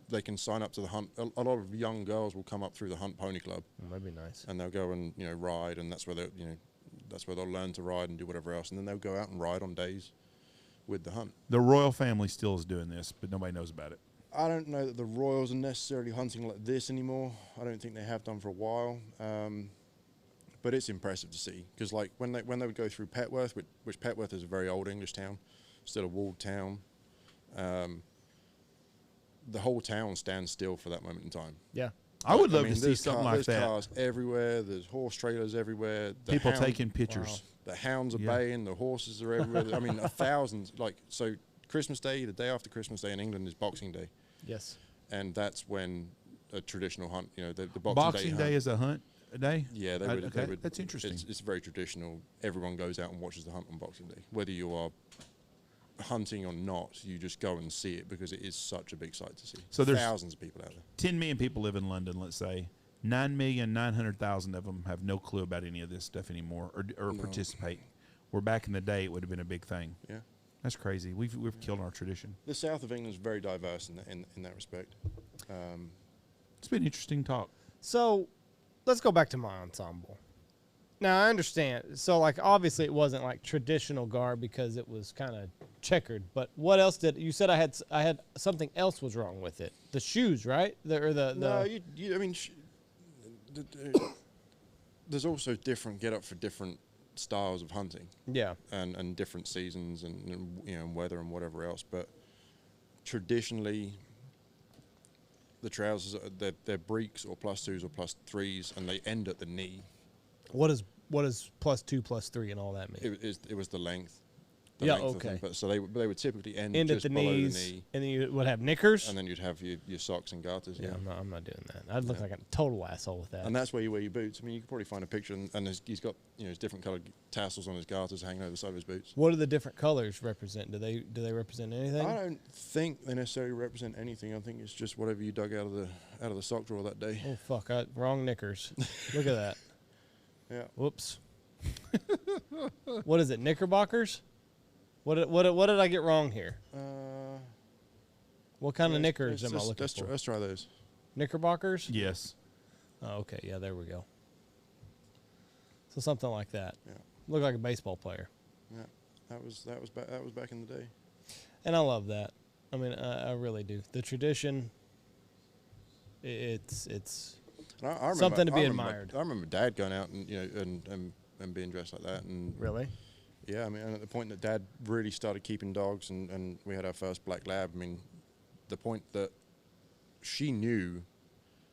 they can sign up to the hunt. A lot of young girls will come up through the Hunt Pony Club, That'd be nice. and they'll go and ride, and that's where they'll learn to ride and do whatever else, and then they'll go out and ride on days with the hunt. The royal family still is doing this, but nobody knows about it. I don't know that the Royals are necessarily hunting like this anymore. I don't think they have done for a while. But it's impressive to see because, like, when they would go through Petworth, which Petworth is a very old English town, still a walled town, the whole town stands still for that moment in time. Yeah. I would love mean, to see there's something like there's that. cars everywhere. There's horse trailers everywhere. The People hound- taking pictures. The hounds are Yeah. baying. The horses are everywhere. I mean, thousands. Like, so Christmas Day, the day after Christmas Day in England is Boxing Day, Yes. and that's when a traditional hunt. The Boxing Day hunt. is a hunt day? Yeah, they Okay, would. that's interesting. It's very traditional. Everyone goes out and watches the hunt on Boxing Day. Whether you are hunting or not, you just go and see it because it is such a big sight to see. So there's thousands of people out there. 10 million people live in London, let's say. 9,900,000 of them have no clue about any of this stuff anymore or participate. Where back in the day, it would have been a big thing. Yeah. That's crazy. We've killed our tradition. The south of England is very diverse in that respect. It's been interesting talk. So, let's go back to my ensemble. Now, I understand. So, like, obviously it wasn't like traditional garb because it was kind of checkered. But what else did you said? I had something else was wrong with it. The shoes, right? No, I mean, there's also different get up for different styles of hunting. Yeah. And different seasons and weather and whatever else. But traditionally, the trousers they're breeks or +2s or +3s, and they end at the knee. What is +2 +3 and all that mean? It was the length. Yeah, length of okay. them. But so they would typically end at just the below knees, the knee, and then you would have knickers. and then you'd have your socks and garters. yeah, I'm not doing that. I'd look like a total asshole with that. And that's where you wear your boots. I mean, you could probably find a picture, and he's got his different coloured tassels on his garters hanging over the side of his boots. What do the different colors represent? Do they represent anything? I don't think they necessarily represent anything. I think it's just whatever you dug out of the sock drawer that day. Oh fuck! Wrong knickers. Look at that. Yeah. Whoops. What is it? Knickerbockers? What did I get wrong here? What kind of knickers am I looking for? Let's try those. Knickerbockers? Yes. Oh, okay. Yeah, there we go. So something like that. Yeah. Look like a baseball player. Yeah. That was back in the day. And I love that. I mean, I really do. The tradition. It's And I remember, something to be I remember- admired. I remember Dad going out and and being dressed like that, and really. yeah, I mean, and at the point that Dad really started keeping dogs, and we had our first black lab. I mean, the point that she knew,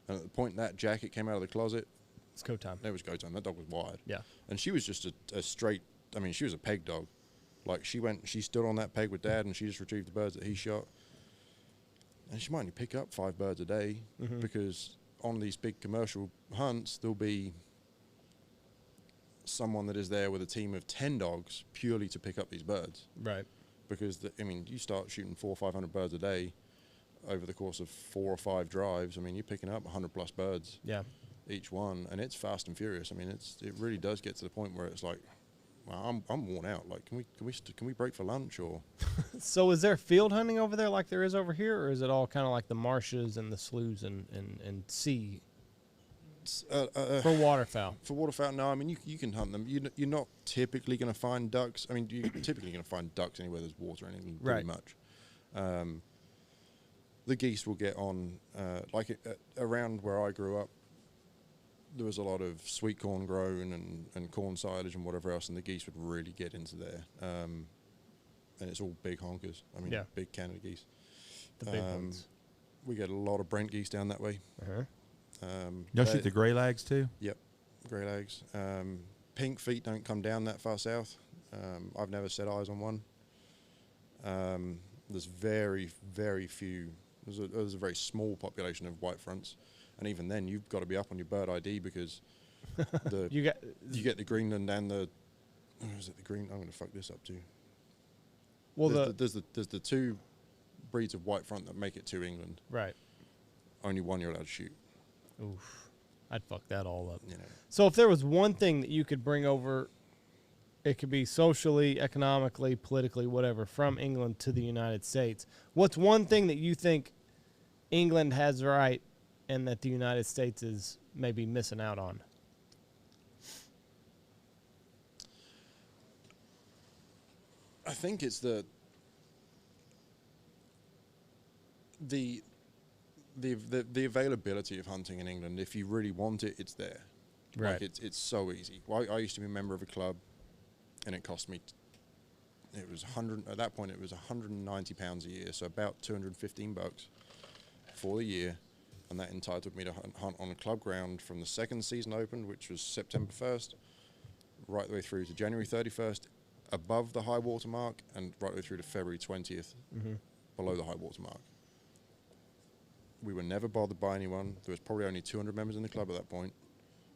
and at the point that jacket came out of the closet, It's go time. it was go time. That dog was wired. Yeah. And she was just a straight. I mean, she was a peg dog. Like she stood on that peg with Dad, and she just retrieved the birds that he shot. And she might only pick up 5 birds a day because on these big commercial hunts, there'll be someone that is there with a team of 10 dogs purely to pick up these birds. Right. Because you start shooting 400 or 500 birds a day over the course of 4 or 5 drives. I mean, you're picking up 100+ birds Yeah. each one, and it's fast and furious. I mean, it really does get to the point where it's like, well, I'm worn out. Like, can we break for lunch or? So is there field hunting over there like there is over here, or is it all kind of like the marshes and the sloughs and sea? For waterfowl. For waterfowl, no. I mean, you can hunt them. You're not typically going to find ducks. I mean, you're typically going to find ducks anywhere there's water in England, pretty much. The geese will get on, around where I grew up, there was a lot of sweet corn grown and corn silage and whatever else, and the geese would really get into there. And it's all big honkers. I mean, big Canada geese. The big ones. We get a lot of Brent geese down that way. Y'all shoot the grey lags too? Yep, grey lags. Pink feet don't come down that far south. I've never set eyes on one. There's very, very few. There's a very small population of white fronts, and even then, you've got to be up on your bird ID because you get the Greenland and the. Oh, is it the green? I'm going to fuck this up too. Well, there's the two breeds of white front that make it to England. Right. Only one you're allowed to shoot. Oof. I'd fuck that all up. You know. So if there was one thing that you could bring over, it could be socially, economically, politically, whatever, from England to the United States, what's one thing that you think England has right and that the United States is maybe missing out on? I think it's the availability of hunting in England. If you really want it, it's there. Right. Like it's so easy. Well, I used to be a member of a club, and it cost me. It was at that point. It was £190 a year, so about $215 for the year, and that entitled me to hunt on a club ground from the second season opened, which was September 1st, right the way through to January 31st, above the high water mark, and right the way through to February 20th, below the high water mark. We were never bothered by anyone. There was probably only 200 members in the club at that point.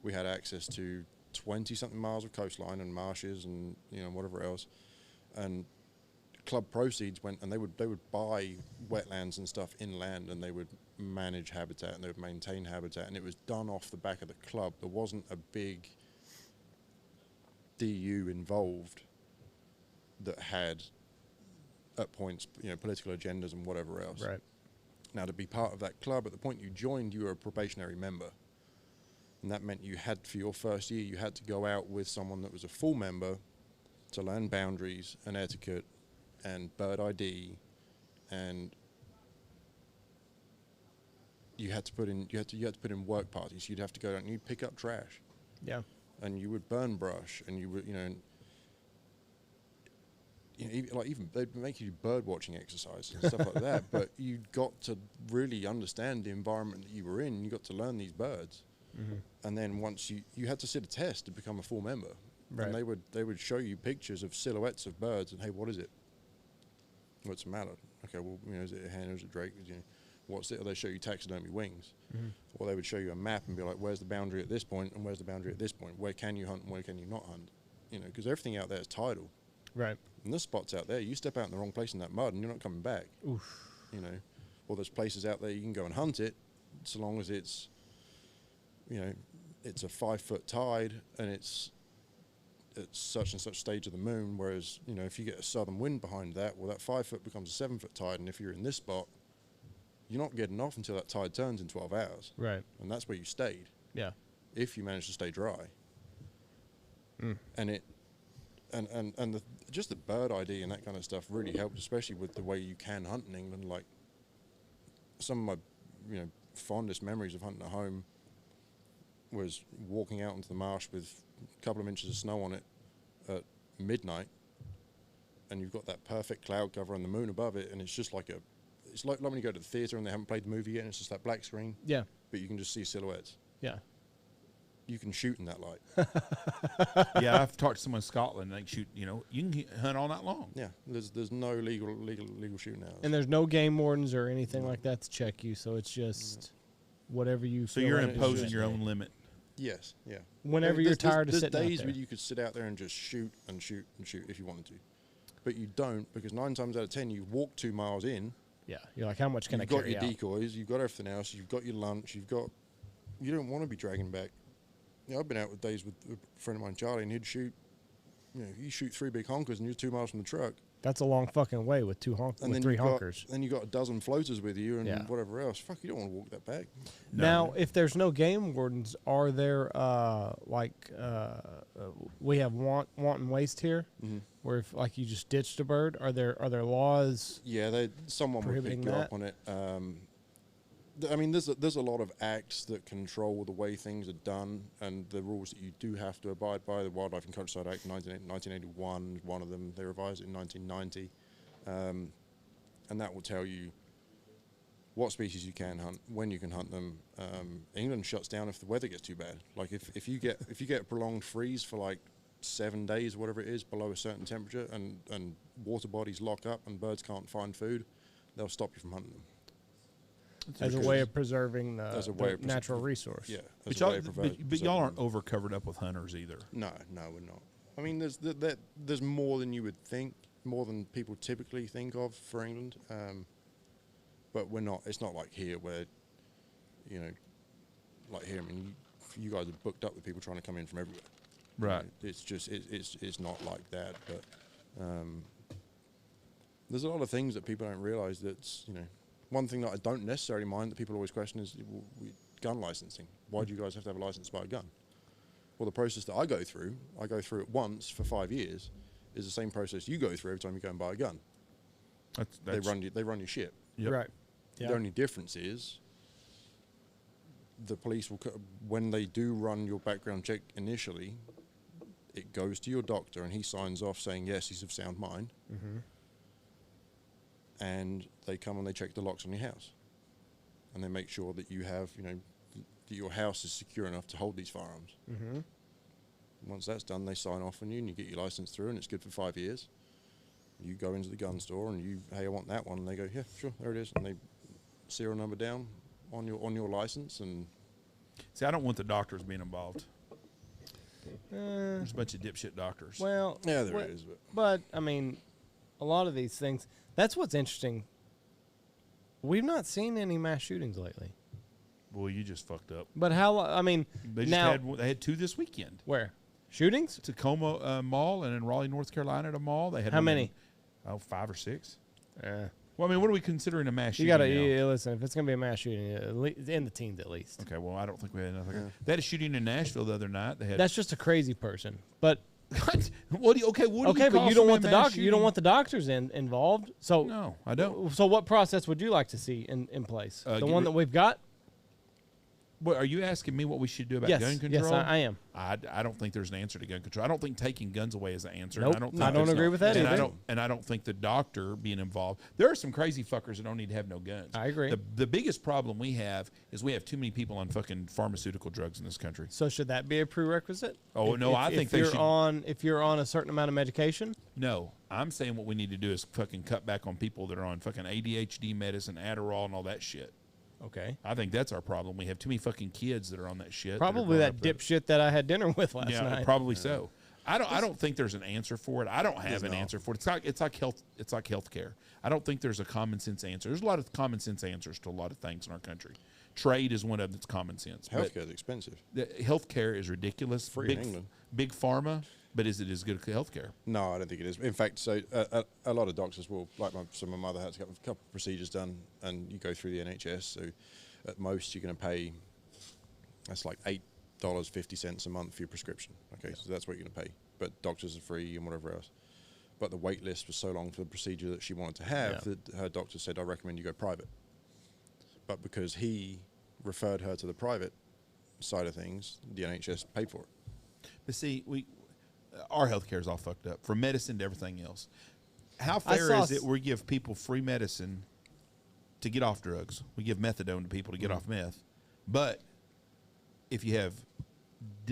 We had access to 20-something miles of coastline and marshes and whatever else. And club proceeds went, and they would buy wetlands and stuff inland, and they would manage habitat and they would maintain habitat, and it was done off the back of the club. There wasn't a big DU involved that had at points political agendas and whatever else. Right. Now, to be part of that club, at the point you joined, you were a probationary member. And that meant you had, for your first year, you had to go out with someone that was a full member to learn boundaries and etiquette and bird ID, and you had to put in work parties. You'd have to go out and you'd pick up trash. Yeah. And you would burn brush, and you would, even they'd make you do bird watching exercises and stuff like that. But you got to really understand the environment that you were in. You got to learn these birds, and then once you had to sit a test to become a full member. Right. And they would show you pictures of silhouettes of birds, and hey, what is it? What's the matter? Okay, well, is it a hen or is it a drake? What's it? Or they show you taxidermy wings, or they would show you a map and be like, where's the boundary at this point, and where's the boundary at this point? Where can you hunt and where can you not hunt? Because everything out there is tidal. Right. And there's spots out there, you step out in the wrong place in that mud and you're not coming back. Oof. Or there's places out there you can go and hunt it, so long as it's, it's a 5-foot tide and it's at such and such stage of the moon. Whereas, if you get a southern wind behind that, well, that 5 foot becomes a 7-foot tide. And if you're in this spot, you're not getting off until that tide turns in 12 hours. Right. And that's where you stayed. Yeah. If you manage to stay dry. And just the bird ID and that kind of stuff really helped, especially with the way you can hunt in England. Like some of my, fondest memories of hunting at home was walking out into the marsh with a couple of inches of snow on it at midnight, and you've got that perfect cloud cover and the moon above it, and it's just like it's like when you go to the theatre and they haven't played the movie yet, and it's just that black screen. Yeah. But you can just see silhouettes. Yeah. You can shoot in that light. Yeah, I've talked to someone in Scotland. They shoot. You can hunt all night long. Yeah, there's no legal shooting hours. And there's no game wardens or anything like that to check you. So it's just whatever you. So you're imposing your own limit. Yes. Yeah. Whenever you're tired of sitting out there. There's days where you could sit out there and just shoot and shoot and shoot if you wanted to, but you don't, because 9 times out of 10 you walk 2 miles in. Yeah. You're like, how much can I carry out? You've got your decoys. You've got everything else. You've got your lunch. You don't want to be dragging back. I've been out with days with a friend of mine, Charlie, and he'd shoot. You shoot 3 big honkers, and you're 2 miles from the truck. That's a long fucking way with three honkers. Then you got a dozen floaters with you and Yeah. whatever else. Fuck, you don't want to walk that back. No. Now, if there's no game wardens, are there we have wanton waste here, where if like you just ditched a bird, are there laws? Yeah, someone would pick prohibiting you that? up on it. I mean, there's a lot of acts that control the way things are done and the rules that you do have to abide by. The Wildlife and Countryside Act 1981 is one of them. They revised it in 1990. And that will tell you what species you can hunt, when you can hunt them. England shuts down if the weather gets too bad. Like if you get a prolonged freeze for like 7 days, whatever it is, below a certain temperature, and water bodies lock up and birds can't find food, they'll stop you from hunting them. As a way of preserving As a way the of natural resource. Yeah, But as a way of but y'all aren't over covered up with hunters either. No, we're not. I mean, there's more than you would think, more than people typically think of for England. But we're not. It's not like here where, you know, like here. I mean, you guys are booked up with people trying to come in from everywhere. Right. It's just it's not like that. But there's a lot of things that people don't realize. That's, you know, one thing that I don't necessarily mind that people always question is gun licensing. Why do you guys have to have a license to buy a gun? Well, the process that I go through it once for 5 years, is the same process you go through every time you go and buy a gun. They run your shit. Yep. Right. Yeah. The only difference is the police will, when they do run your background check initially, it goes to your doctor and he signs off saying yes, he's of sound mind. Mm-hmm. And they come and they check the locks on your house, and they make sure that you have, you know, that your house is secure enough to hold these firearms. Mm-hmm. Once that's done, they sign off on you and you get your license through, and it's good for 5 years. You go into the gun store and hey, I want that one, and they go, yeah, sure, there it is, and they serial number down on your license. And See, I don't want the doctors being involved. There's a bunch of dipshit doctors. Well, yeah, there is. But I mean, a lot of these things. That's what's interesting. We've not seen any mass shootings lately. Boy, you just fucked up. But how? I mean, They now had 2 this weekend. where shootings? Tacoma Mall and in Raleigh, North Carolina at a mall. They had How one many? in, 5 or 6. Yeah. Well, I mean, what are we considering a mass You shooting gotta now? listen. If it's gonna be a mass shooting, in the teens at least. Okay, well, I don't think we had enough. They had a shooting in Nashville the other night. They had That's just a crazy person. But what do you, okay, what do we okay, but call you don't somebody want the a mass doctor. You don't shooting? want the doctors involved. So No, I don't. So what process would you like to see in place? The get one rid- that we've got. What, are you asking me what we should do about Yes, gun yes, control? I am. I don't think there's an answer to gun control. I don't think taking guns away is the answer. Nope. And I don't there's agree with that and either. I don't think the doctor being involved. There are some crazy fuckers that don't need to have no guns. I agree. The biggest problem we have is we have too many people on fucking pharmaceutical drugs in this country. So should that be a prerequisite? Oh, no, I think they you're should- if you're on a certain amount of medication. No, I'm saying what we need to do is fucking cut back on people that are on fucking ADHD medicine, Adderall, and all that shit. Okay. I think that's our problem. We have too many fucking kids that are on that shit. Probably that dipshit that I had dinner with last Yeah, night. probably so. I don't think there's an answer for it. I don't have an answer for it. It's like healthcare. I don't think there's a common sense answer. There's a lot of common sense answers to a lot of things in our country. Trade is one of them that's common sense. Healthcare is expensive. Healthcare is ridiculous. Free in England. Big pharma, but is it as good as healthcare? No, I don't think it is. In fact, so a lot of doctors will, like my mother had a couple of procedures done, and you go through the NHS. So at most you're going to pay, that's like $8.50 a month for your prescription. Okay, so that's what you're going to pay. But doctors are free and whatever else. But the wait list was so long for the procedure that she wanted to have that her doctor said, I recommend you go private. But because he referred her to the private side of things, the NHS paid for it. But see, our healthcare is all fucked up, from medicine to everything else. How fair is it we give people free medicine to get off drugs? We give methadone to people to get off meth. But if you have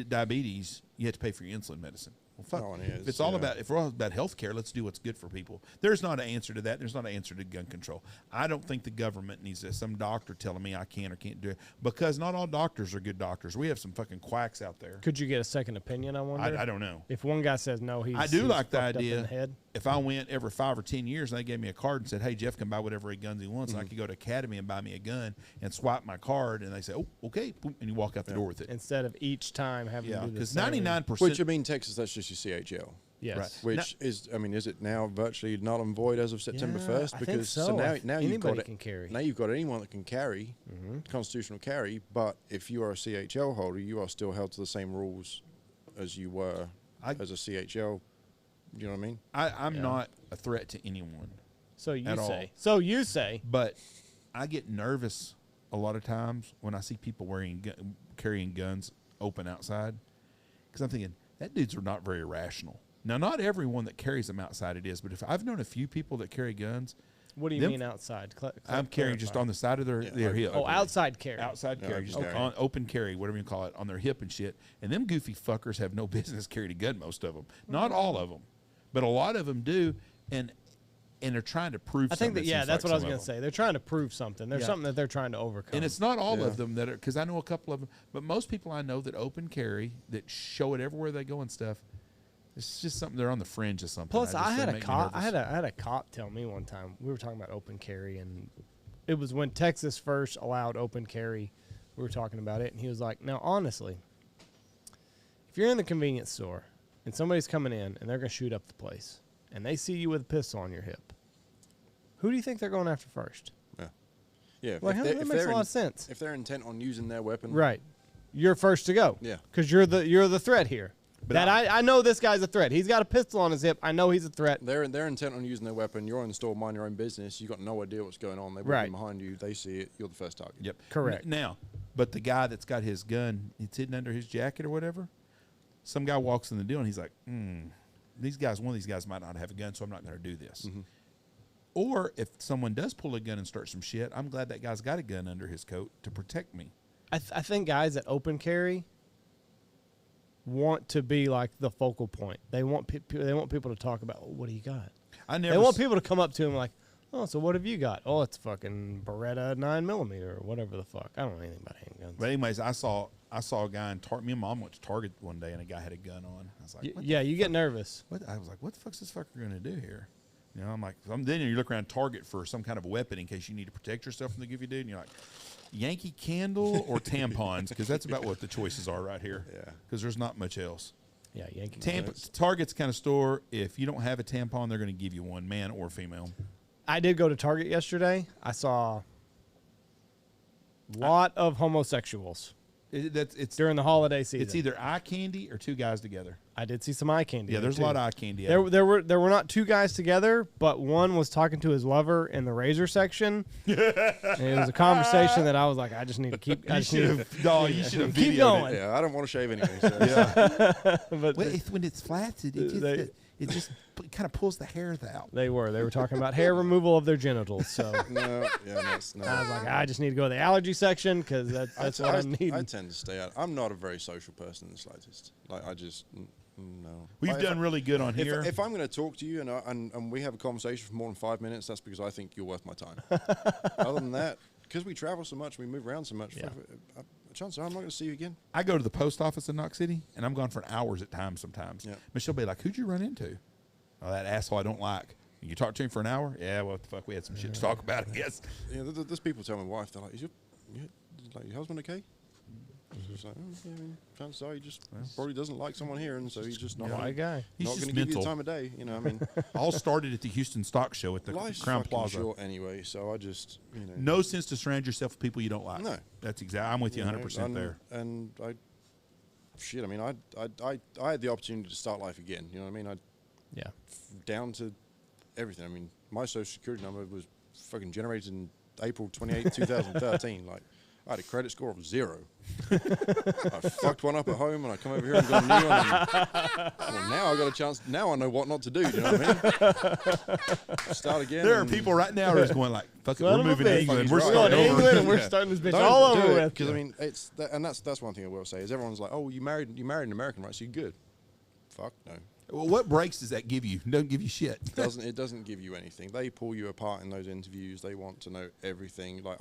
diabetes, you have to pay for your insulin medicine. Well, fuck. No, If it's all about, if we're all about healthcare, let's do what's good for people. There's not an answer to that. There's not an answer to gun control. I don't think the government needs some doctor telling me I can or can't do it, because not all doctors are good doctors. We have some fucking quacks out there. Could you get a second opinion? I wonder. I don't know. If one guy says no, I do like the fucked up in idea. the head. If I went every 5 or 10 years and they gave me a card and said, "Hey, Jeff can buy whatever guns he wants," and I could go to Academy and buy me a gun and swipe my card, and they say, "Oh, okay," boom, and you walk out the door with it. Instead of each time having to do the because same. 99%. Which, I mean, Texas, that's just your CHL. Yes. Right. Which is, I mean, is it now virtually null and void as of September Yeah, 1st? I Because think so. now you've got Anybody can carry. Now you've got anyone that can carry, constitutional carry. But if you are a CHL holder, you are still held to the same rules as you were as a CHL. You know what I mean? I'm not a threat to anyone. So you at say. all. So you say. But I get nervous a lot of times when I see people carrying guns open outside, because I'm thinking that dudes are not very rational. Now, not everyone that carries them outside it is, but if I've known a few people that carry guns. What do you mean outside? I'm carrying just on the side of their hip. Oh, outside carry. Outside carry, just okay. on open carry, whatever you call it, on their hip and shit. And them goofy fuckers have no business carrying a gun, most of them. Not all of them, but a lot of them do, and they're trying to prove something. I think that, that's what I was going to say. They're trying to prove something. There's something that they're trying to overcome. And it's not all of them that are, because I know a couple of them, but most people I know that open carry, that show it everywhere they go and stuff, it's just something, they're on the fringe of something. Plus, I had a cop tell me one time, we were talking about open carry, and it was when Texas first allowed open carry. We were talking about it, and he was like, now, honestly, if you're in the convenience store and somebody's coming in and they're going to shoot up the place, and they see you with a pistol on your hip, who do you think they're going after first? Yeah. Like, that makes a lot of sense. If they're intent on using their weapon, Right. You're first to go. Yeah. Because you're the threat here. But I know this guy's a threat. He's got a pistol on his hip. I know he's a threat. They're intent on using their weapon. You're in the store, mind your own business. You got no idea what's going on. They're Right. walking behind you. They see it. You're the first target. Yep. Correct. Now, but the guy that's got his gun, it's hidden under his jacket or whatever. Some guy walks in the deal and he's like, one of these guys might not have a gun, so I'm not going to do this. Or if someone does pull a gun and start some shit, I'm glad that guy's got a gun under his coat to protect me. I think guys that open carry want to be like the focal point. They want people to talk about, what do you got? They want people to come up to him like, oh, so what have you got? Oh, it's fucking Beretta 9mm or whatever the fuck. I don't know anything about handguns. But anyways, I saw a guy in Target. Me and Mom went to Target one day, and a guy had a gun on. I was like, you get nervous. I was like, what the fuck's this fucker going to do here? You know, I'm like, then you look around Target for some kind of a weapon in case you need to protect yourself from the goofy dude, and you're like, Yankee Candle or tampons, because that's about what the choices are right here. Yeah. Because there's not much else. Yeah, Yankee. Target's kind of store, if you don't have a tampon, they're going to give you one, man or female. I did go to Target yesterday. I saw a lot of homosexuals. It's during the holiday season. It's either eye candy or two guys together. I did see some eye candy. Yeah, there's a lot of eye candy. There were not two guys together, but one was talking to his lover in the razor section. And it was a conversation that I was like, I just need to keep. You should have keep going. Yeah, I don't want to shave anyway. So. But when it's flaccid, it just kind of pulls the hairs out. They were talking about hair removal of their genitals. So no. I was like, I just need to go to the allergy section because that's what I need. I tend to stay out. I'm not a very social person in the slightest. Like I just no. We've done really good on here. If I'm going to talk to you and we have a conversation for more than 5 minutes, that's because I think you're worth my time. Other than that, because we travel so much, we move around so much. Chances are I'm not going to see you again. I go to the post office in Knox City, and I'm gone for hours at times sometimes. Yeah. Michelle will be like, who'd you run into? Oh, that asshole I don't like. And you talk to him for an hour? Yeah, well, what the fuck? We had some shit to talk about, I guess. Yeah, there's people tell my wife, they're like, is your husband okay? Just like, I mean, chances are he just probably doesn't like someone here, and so he's just not a guy. He's not just going to give you mental. the time of day. You know, I mean, all started at the Houston Stock Show at the life's Crown fucking Plaza. short anyway, so I just no sense to surround yourself with people you don't like. No, that's exactly. I'm with you 100% there. And I mean, I had the opportunity to start life again. You know what I mean? Down to everything. I mean, my social security number was fucking generated in April 28, 2013. Like, I had a credit score of 0. I fucked one up at home, and I come over here and got a new one. Well, now I got a chance. Now I know what not to do. You know what I mean? Start again. There are people right now who are just going like, "Fuck it, we're moving to England. We're going starting to over." England, and we're starting this bitch all over with. Because I mean, that's one thing I will say is everyone's like, "Oh, you married an American, right? So you're good." Fuck no. Well, what breaks does that give you? It doesn't give you shit. It doesn't give you anything. They pull you apart in those interviews. They want to know everything. Like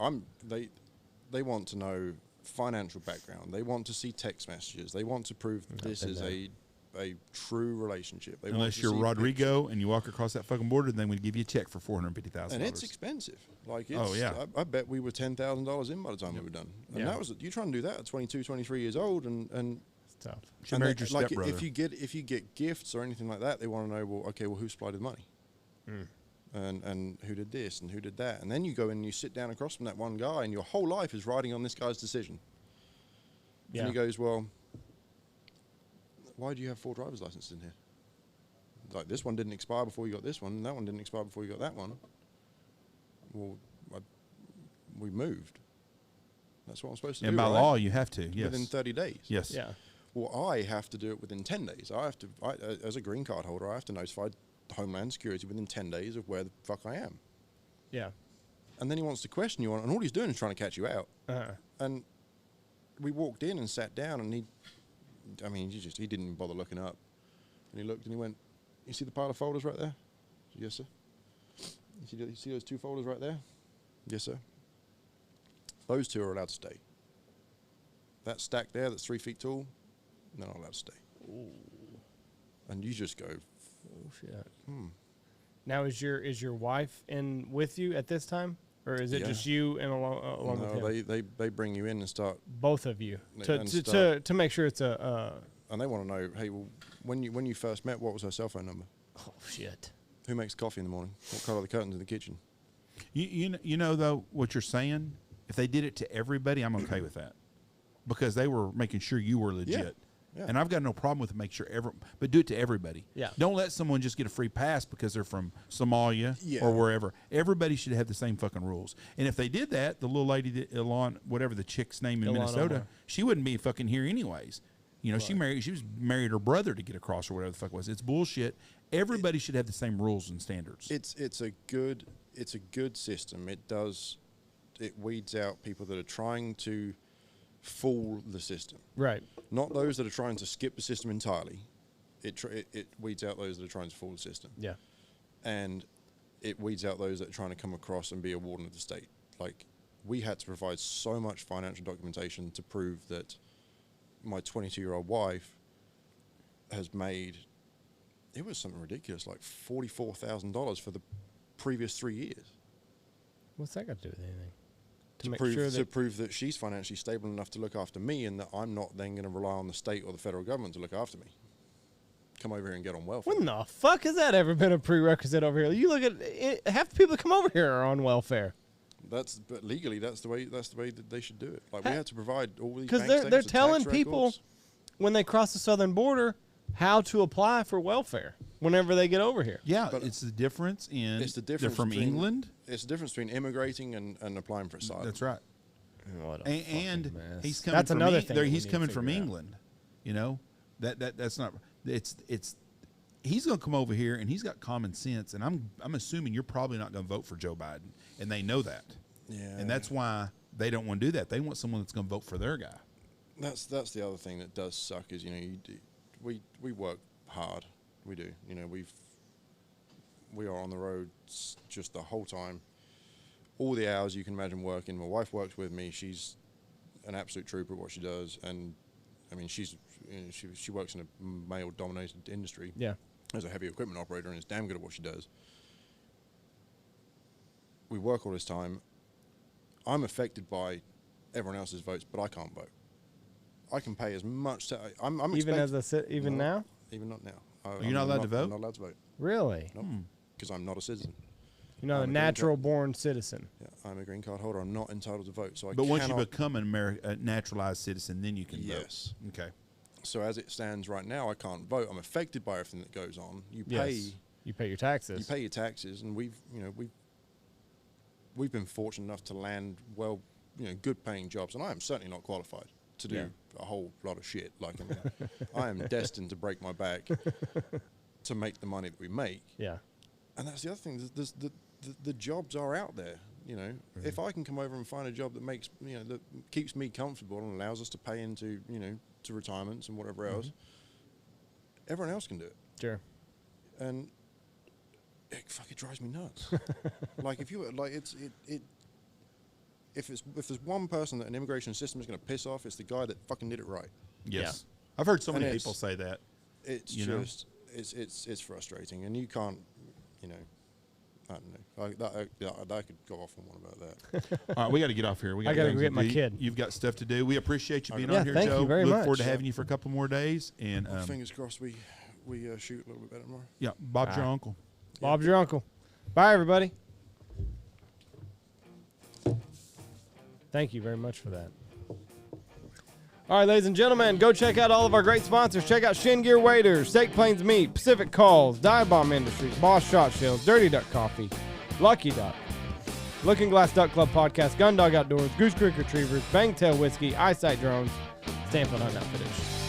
they want to know financial background. They want to see text messages. They want to prove that this is a true relationship. Unless you're Rodrigo and you walk across that fucking border, then we give you a check for $450,000. And it's expensive. Like, I bet we were $10,000 in by the time we were done. And that was, you try and do that at 22, 23 years old, and tough. She And married your like stepbrother. if you get gifts or anything like that, they want to know, well, okay, well, who supplied the money, and who did this and who did that, and then you go in and you sit down across from that one guy, and your whole life is riding on this guy's decision. Yeah. And he goes, well, why do you have 4 driver's licenses in here? Like, this one didn't expire before you got this one, and that one didn't expire before you got that one. Well, we moved. That's what I'm supposed to do. and by right? law, you have to. Yes. Within 30 days. Yes. Yeah. Well, I have to do it within 10 days. As a green card holder, I have to notify Homeland Security within 10 days of where the fuck I am. Yeah. And then he wants to question you on it, and all he's doing is trying to catch you out. And we walked in and sat down, and he didn't even bother looking up. And he looked and he went, "You see the pile of folders right there?" "Yes, sir." You see those 2 folders right there?" "Yes, sir." "Those 2 are allowed to stay. That stack there that's 3 feet tall, they're not allowed to stay." Ooh. And you just go, Oh shit. Now is your wife in with you at this time, or is it Yeah. just you and along with no, him? they bring you in and start, Both of you And to make sure it's a. and they want to know, hey, well, when you first met, what was her cell phone number? Oh shit. Who makes coffee in the morning? What color are the curtains in the kitchen? You know though what you're saying. If they did it to everybody, I'm okay with that, because they were making sure you were legit. Yeah. And I've got no problem with it. Make sure but do it to everybody. Yeah. Don't let someone just get a free pass because they're from Somalia Yeah. or wherever. Everybody should have the same fucking rules. And if they did that, the little lady, Ilan, whatever the chick's name in Ilan Minnesota, Omar. she wouldn't be fucking here anyways. You know, she was married her brother to get across or whatever the fuck it was. It's bullshit. Everybody should have the same rules and standards. It's a good system. It weeds out people that are trying to fool the system. Right. Not those that are trying to skip the system entirely. It weeds out those that are trying to fool the system. Yeah. And it weeds out those that are trying to come across and be a warden of the state. Like, we had to provide so much financial documentation to prove that my 22-year-old wife has made, it was something ridiculous, like $44,000 for the previous 3 years. What's that got to do with anything? To prove that she's financially stable enough to look after me, and that I'm not then going to rely on the state or the federal government to look after me. Come over here and get on welfare. When the fuck has that ever been a prerequisite over here? You look at it, half the people that come over here are on welfare. But legally, that's the way that they should do it. Like, we had to provide all these Because bank they're statements and telling tax people records. when they cross the southern border how to apply for welfare whenever they get over here. Yeah, But it's the difference in It's the they're difference from between- England. It's the difference between immigrating and applying for asylum. That's right. What a And fucking mess. he's coming That's from another thing that we he's need to coming from figure out. England. You know, that's not it's he's going to come over here and he's got common sense, and I'm assuming you're probably not going to vote for Joe Biden, and they know that. Yeah. And that's why they don't want to do that. They want someone that's going to vote for their guy. That's the other thing that does suck is, we work hard. We do. We are on the road just the whole time. All the hours you can imagine working. My wife works with me. She's an absolute trooper at what she does, and I mean she works in a male-dominated industry. Yeah. As a heavy equipment operator, and is damn good at what she does. We work all this time. I'm affected by everyone else's votes, but I can't vote. I can pay as much. I'm Even even No. now? Even not now. You're not allowed to vote? I'm not allowed to vote. Really? No, because I'm not a citizen. You're not I'm a a green natural card- born citizen. Yeah, I'm a green card holder. I'm not entitled to vote. So I But once you cannot- become a naturalized citizen, then you can Yes. vote. Okay. So as it stands right now, I can't vote. I'm affected by everything that goes on. You pay. Yes. You pay your taxes. You pay your taxes, and we've been fortunate enough to land good paying jobs, and I am certainly not qualified to do Yeah. a whole lot of shit. Like, I am destined to break my back to make the money that we make. Yeah. And that's the other thing. The jobs are out there. If I can come over and find a job that makes that keeps me comfortable and allows us to pay into to retirements and whatever else, everyone else can do it. Sure. And it fucking drives me nuts. Like, if there's one person that an immigration system is going to piss off, it's the guy that fucking did it right. Yes. I've heard so And many it's- people say that. It's You know? just it's frustrating, and you can't I don't know. I could go off on one about that. All right, we got to get off here. We I gotta things go get to my do. kid. You've got stuff to do. We appreciate you being Yeah, on here, thank Joe. you very Look much. forward to having you for a couple more days. And Fingers crossed we shoot a little bit better tomorrow. yeah, Bob's your uncle. Bob's your uncle. Bye, everybody. Thank you very much for that. All right, ladies and gentlemen, go check out all of our great sponsors. Check out Shin Gear Waders, Steak Plains Meat, Pacific Calls, Dive Bomb Industries, Boss Shot Shells, Dirty Duck Coffee, Lucky Duck, Looking Glass Duck Club Podcast, Gun Dog Outdoors, Goose Creek Retrievers, Bangtail Whiskey, Eyesight Drones, Stanfield Andy Shaver.